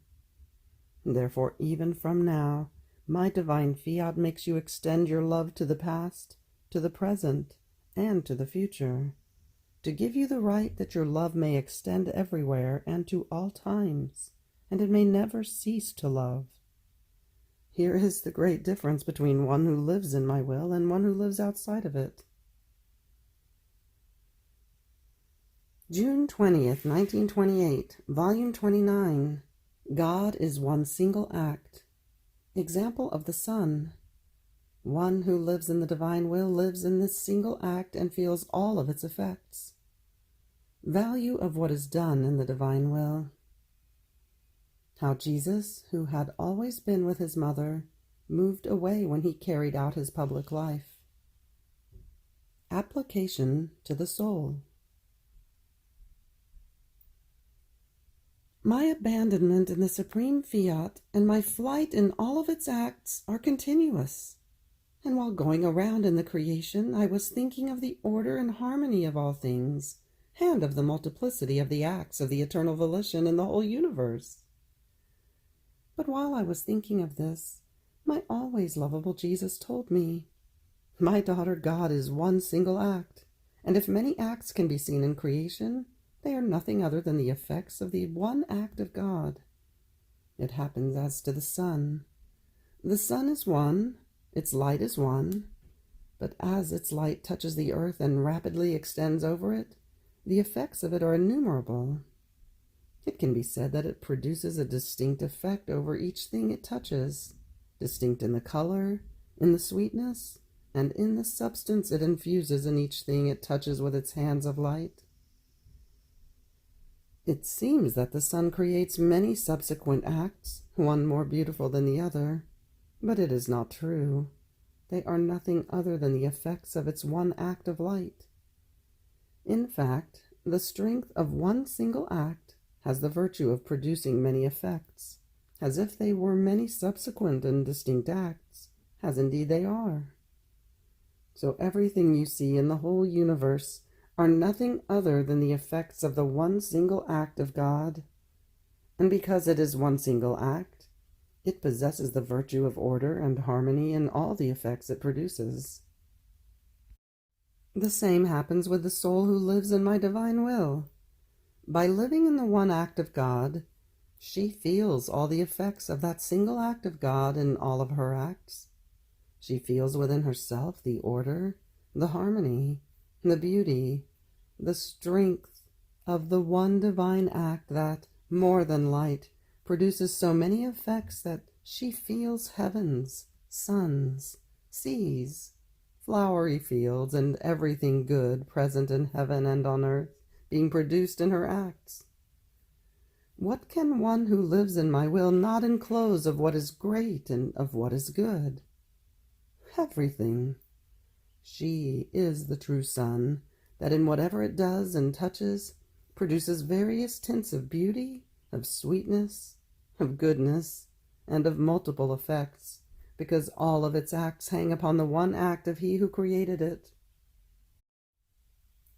[SPEAKER 1] Therefore, even from now, my divine fiat makes you extend your love to the past, to the present, and to the future, to give you the right that your love may extend everywhere and to all times, and it may never cease to love. Here is the great difference between one who lives in my will and one who lives outside of it. June 20th, 1928, Volume 29. God is one single act. Example of the sun. One who lives in the divine will lives in this single act and feels all of its effects. Value of what is done in the divine will. How Jesus, who had always been with his mother, moved away when he carried out his public life. Application to the soul. My abandonment in the supreme fiat and my flight in all of its acts are continuous. And while going around in the creation, I was thinking of the order and harmony of all things, and of the multiplicity of the acts of the eternal volition in the whole universe. But while I was thinking of this, my always lovable Jesus told me, "My daughter, God is one single act, and if many acts can be seen in creation, they are nothing other than the effects of the one act of God. It happens as to the sun. The sun is one, its light is one, but as its light touches the earth and rapidly extends over it, the effects of it are innumerable. It can be said that it produces a distinct effect over each thing it touches, distinct in the color, in the sweetness, and in the substance it infuses in each thing it touches with its hands of light. It seems that the sun creates many subsequent acts, one more beautiful than the other, but it is not true. They are nothing other than the effects of its one act of light. In fact, the strength of one single act has the virtue of producing many effects, as if they were many subsequent and distinct acts, as indeed they are. So everything you see in the whole universe are nothing other than the effects of the one single act of God, and because it is one single act, it possesses the virtue of order and harmony in all the effects it produces. The same happens with the soul who lives in my divine will. By living in the one act of God, she feels all the effects of that single act of God in all of her acts. She feels within herself the order, the harmony, the beauty, the strength of the one divine act that, more than light, produces so many effects that she feels heavens, suns, seas, flowery fields, and everything good present in heaven and on earth being produced in her acts. What can one who lives in my will not enclose of what is great and of what is good? Everything. She is the true sun, that in whatever it does and touches, produces various tints of beauty, of sweetness, of goodness, and of multiple effects, because all of its acts hang upon the one act of he who created it.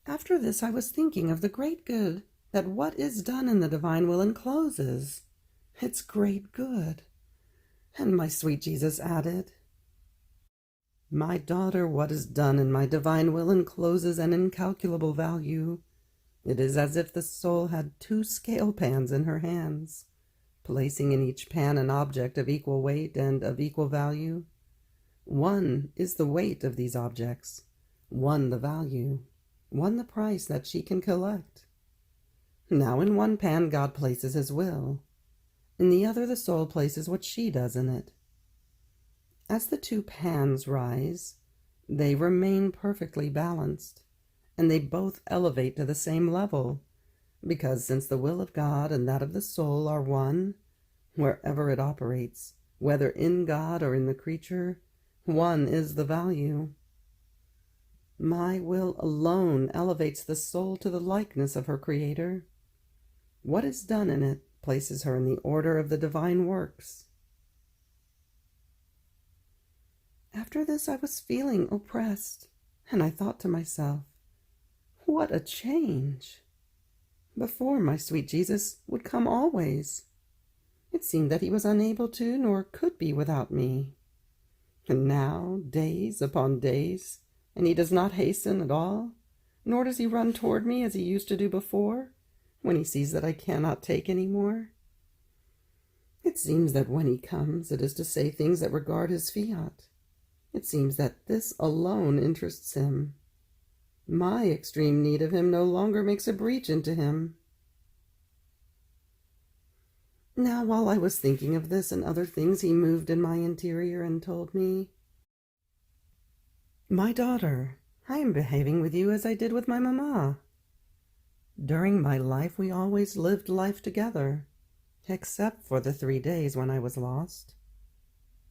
[SPEAKER 1] After this I was thinking of the great good that what is done in the divine will encloses. It's great good. And my sweet Jesus added, "My daughter, what is done in my divine will encloses an incalculable value. It is as if the soul had 2 scale pans in her hands, placing in each pan an object of equal weight and of equal value. One is the weight of these objects, one the value, one the price that she can collect. Now in one pan God places his will, in the other the soul places what she does in it. As the 2 pans rise, they remain perfectly balanced, and they both elevate to the same level, because since the will of God and that of the soul are one, wherever it operates, whether in God or in the creature, one is the value. My will alone elevates the soul to the likeness of her Creator. What is done in it places her in the order of the divine works." After this I was feeling oppressed, and I thought to myself, what a change! Before, my sweet Jesus would come always. It seemed that he was unable to nor could be without me. And now, days upon days, and he does not hasten at all, nor does he run toward me as he used to do before, when he sees that I cannot take any more. It seems that when he comes, it is to say things that regard his fiat. It seems that this alone interests him. My extreme need of him no longer makes a breach into him. Now, while I was thinking of this and other things, he moved in my interior and told me, "My daughter, I am behaving with you as I did with my mamma. During my life we always lived life together, except for the 3 days when I was lost.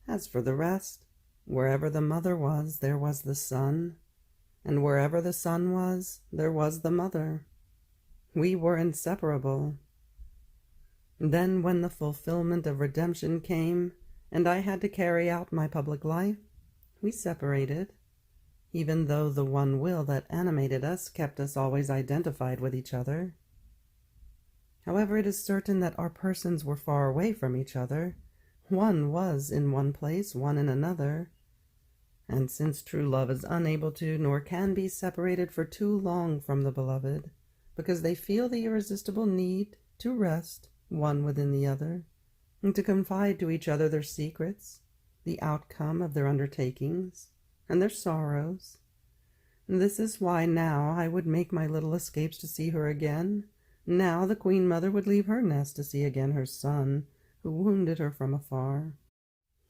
[SPEAKER 1] As for the rest, wherever the mother was, there was the son, and wherever the son was, there was the mother. We were inseparable. Then when the fulfillment of redemption came, and I had to carry out my public life, we separated, even though the one will that animated us kept us always identified with each other. However, it is certain that our persons were far away from each other. One was in one place, one in another. And since true love is unable to nor can be separated for too long from the beloved, because they feel the irresistible need to rest one within the other, and to confide to each other their secrets, the outcome of their undertakings, and their sorrows. This is why now I would make my little escapes to see her again. Now the Queen Mother would leave her nest to see again her son, who wounded her from afar.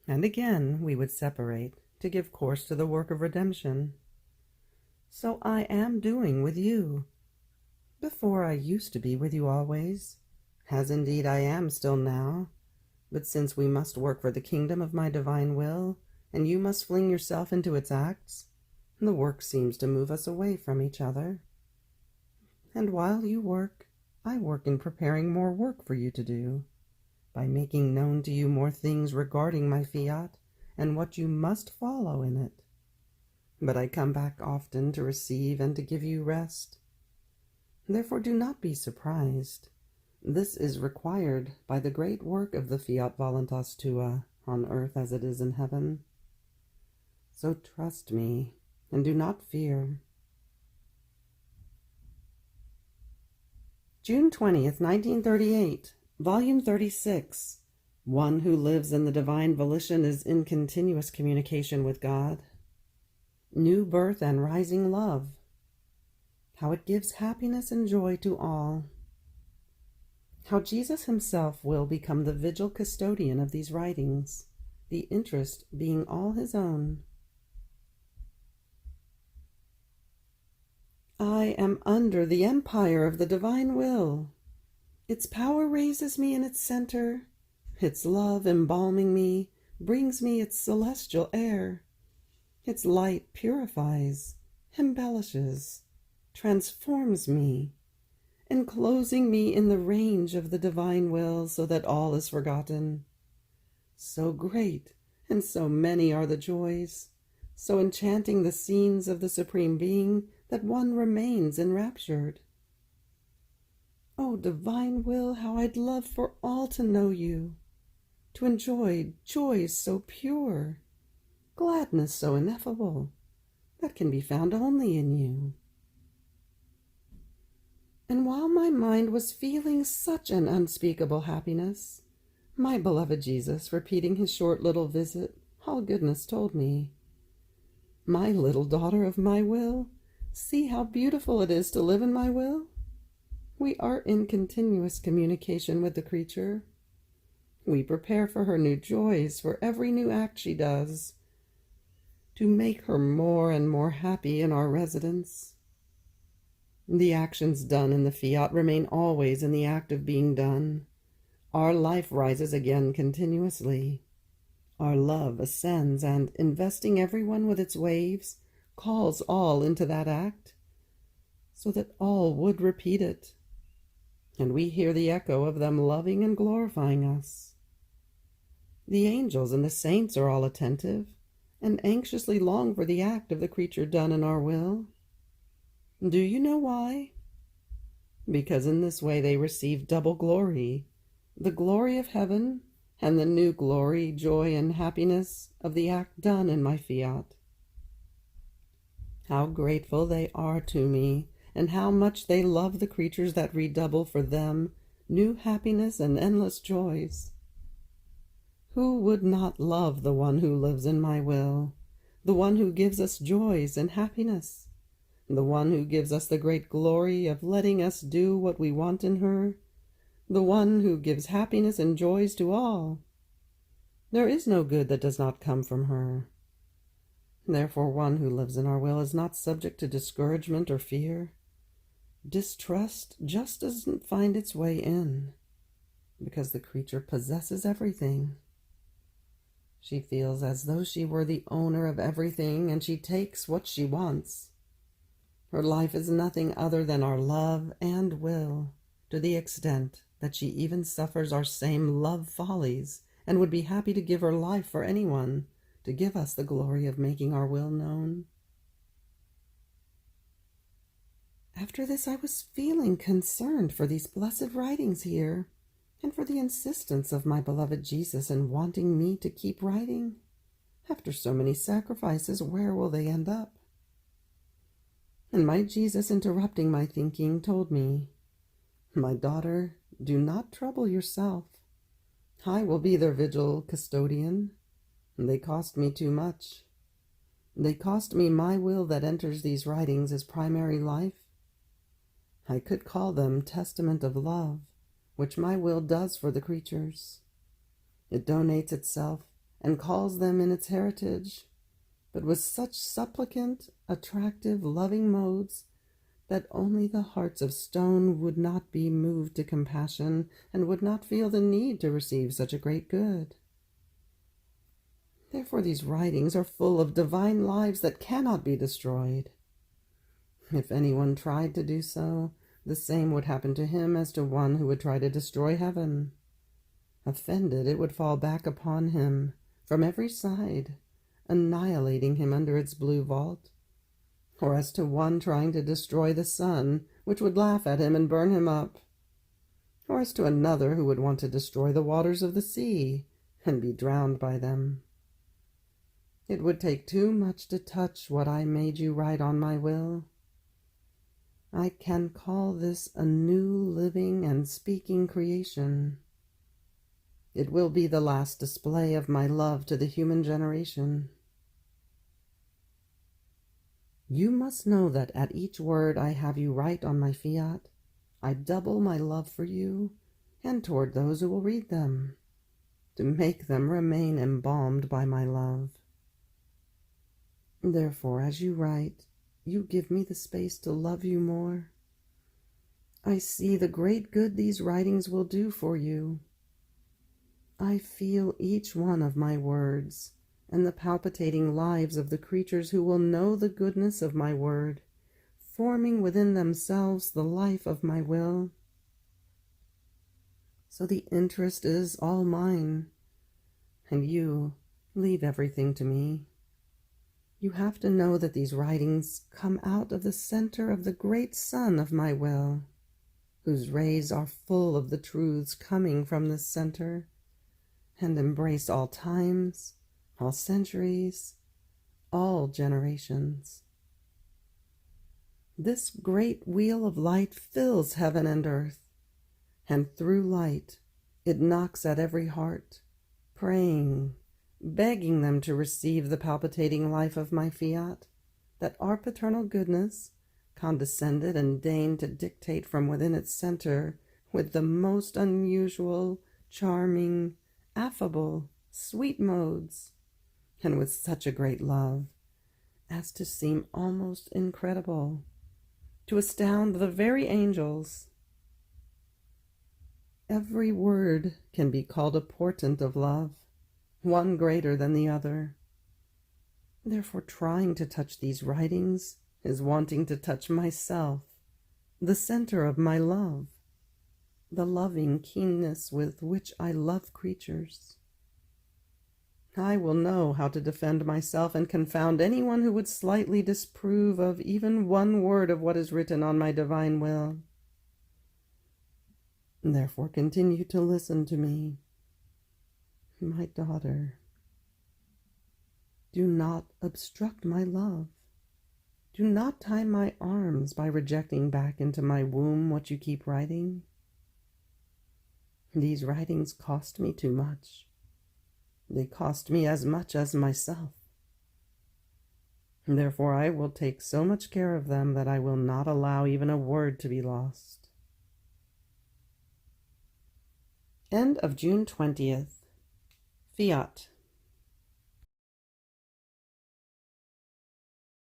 [SPEAKER 1] And again we would separate, to give course to the work of redemption. So I am doing with you. Before I used to be with you always, as indeed I am still now, but since we must work for the kingdom of my divine will, and you must fling yourself into its acts, the work seems to move us away from each other. And while you work, I work in preparing more work for you to do, by making known to you more things regarding my fiat, and what you must follow in it. But I come back often to receive and to give you rest. Therefore do not be surprised. This is required by the great work of the Fiat Voluntas tua, on earth as it is in heaven. So trust me, and do not fear." June 20th, 1938, Volume 36. One who lives in the divine volition is in continuous communication with God. New birth and rising love. How it gives happiness and joy to all. How Jesus himself will become the vigil custodian of these writings, the interest being all his own. I am under the empire of the divine will. Its power raises me in its center. Its love, embalming me, brings me its celestial air. Its light purifies, embellishes, transforms me, enclosing me in the range of the divine will so that all is forgotten. So great and so many are the joys, so enchanting the scenes of the Supreme Being that one remains enraptured. Oh, divine will, how I'd love for all to know you, to enjoy joys so pure, gladness so ineffable, that can be found only in you. And while my mind was feeling such an unspeakable happiness, my beloved Jesus, repeating his short little visit, all goodness told me, "My little daughter of my will, see how beautiful it is to live in my will." We are in continuous communication with the creature. We prepare for her new joys for every new act she does, to make her more and more happy in our residence. The actions done in the Fiat remain always in the act of being done. Our life rises again continuously. Our love ascends and, investing everyone with its waves, calls all into that act, so that all would repeat it, and we hear the echo of them loving and glorifying us. The angels and the saints are all attentive, and anxiously long for the act of the creature done in our will. Do you know why? Because in this way they receive double glory, the glory of heaven and the new glory, joy, and happiness of the act done in my Fiat. How grateful they are to me, and how much they love the creatures that redouble for them new happiness and endless joys. Who would not love the one who lives in my will, the one who gives us joys and happiness, the one who gives us the great glory of letting us do what we want in her, the one who gives happiness and joys to all? There is no good that does not come from her. Therefore, one who lives in our will is not subject to discouragement or fear. Distrust just doesn't find its way in, because the creature possesses everything. She feels as though she were the owner of everything, and she takes what she wants. Her life is nothing other than our love and will, to the extent that she even suffers our same love follies, and would be happy to give her life for anyone, to give us the glory of making our will known. After this, I was feeling concerned for these blessed writings here, and for the insistence of my beloved Jesus in wanting me to keep writing. After so many sacrifices, where will they end up? And my Jesus, interrupting my thinking, told me, "My daughter, do not trouble yourself. I will be their vigil custodian. They cost me too much. They cost me my will that enters these writings as primary life. I could call them testament of love, which my will does for the creatures. It donates itself and calls them in its heritage, but with such supplicant, attractive, loving modes that only the hearts of stone would not be moved to compassion and would not feel the need to receive such a great good. Therefore these writings are full of divine lives that cannot be destroyed. If anyone tried to do so, the same would happen to him as to one who would try to destroy heaven. Offended, it would fall back upon him from every side, annihilating him under its blue vault. Or as to one trying to destroy the sun, which would laugh at him and burn him up. Or as to another who would want to destroy the waters of the sea and be drowned by them. It would take too much to touch what I made you write on my will. I can call this a new living and speaking creation. It will be the last display of my love to the human generation. You must know that at each word I have you write on my Fiat, I double my love for you and toward those who will read them, to make them remain embalmed by my love. Therefore, as you write, you give me the space to love you more. I see the great good these writings will do for you. I feel each one of my words and the palpitating lives of the creatures who will know the goodness of my word, forming within themselves the life of my will. So the interest is all mine, and you leave everything to me. You have to know that these writings come out of the center of the great sun of my will, whose rays are full of the truths coming from this center, and embrace all times, all centuries, all generations. This great wheel of light fills heaven and earth, and through light it knocks at every heart, praying, begging them to receive the palpitating life of my fiat, that our paternal goodness condescended and deigned to dictate from within its center with the most unusual, charming, affable, sweet modes, and with such a great love as to seem almost incredible, to astound the very angels. Every word can be called a portent of love, one greater than the other. Therefore, trying to touch these writings is wanting to touch myself, the center of my love, the loving keenness with which I love creatures. I will know how to defend myself and confound anyone who would slightly disapprove of even one word of what is written on my divine will. Therefore, continue to listen to me, my daughter. Do not obstruct my love. Do not tie my arms by rejecting back into my womb what you keep writing. These writings cost me too much. They cost me as much as myself. Therefore, I will take so much care of them that I will not allow even a word to be lost. End of June 20th. Fiat.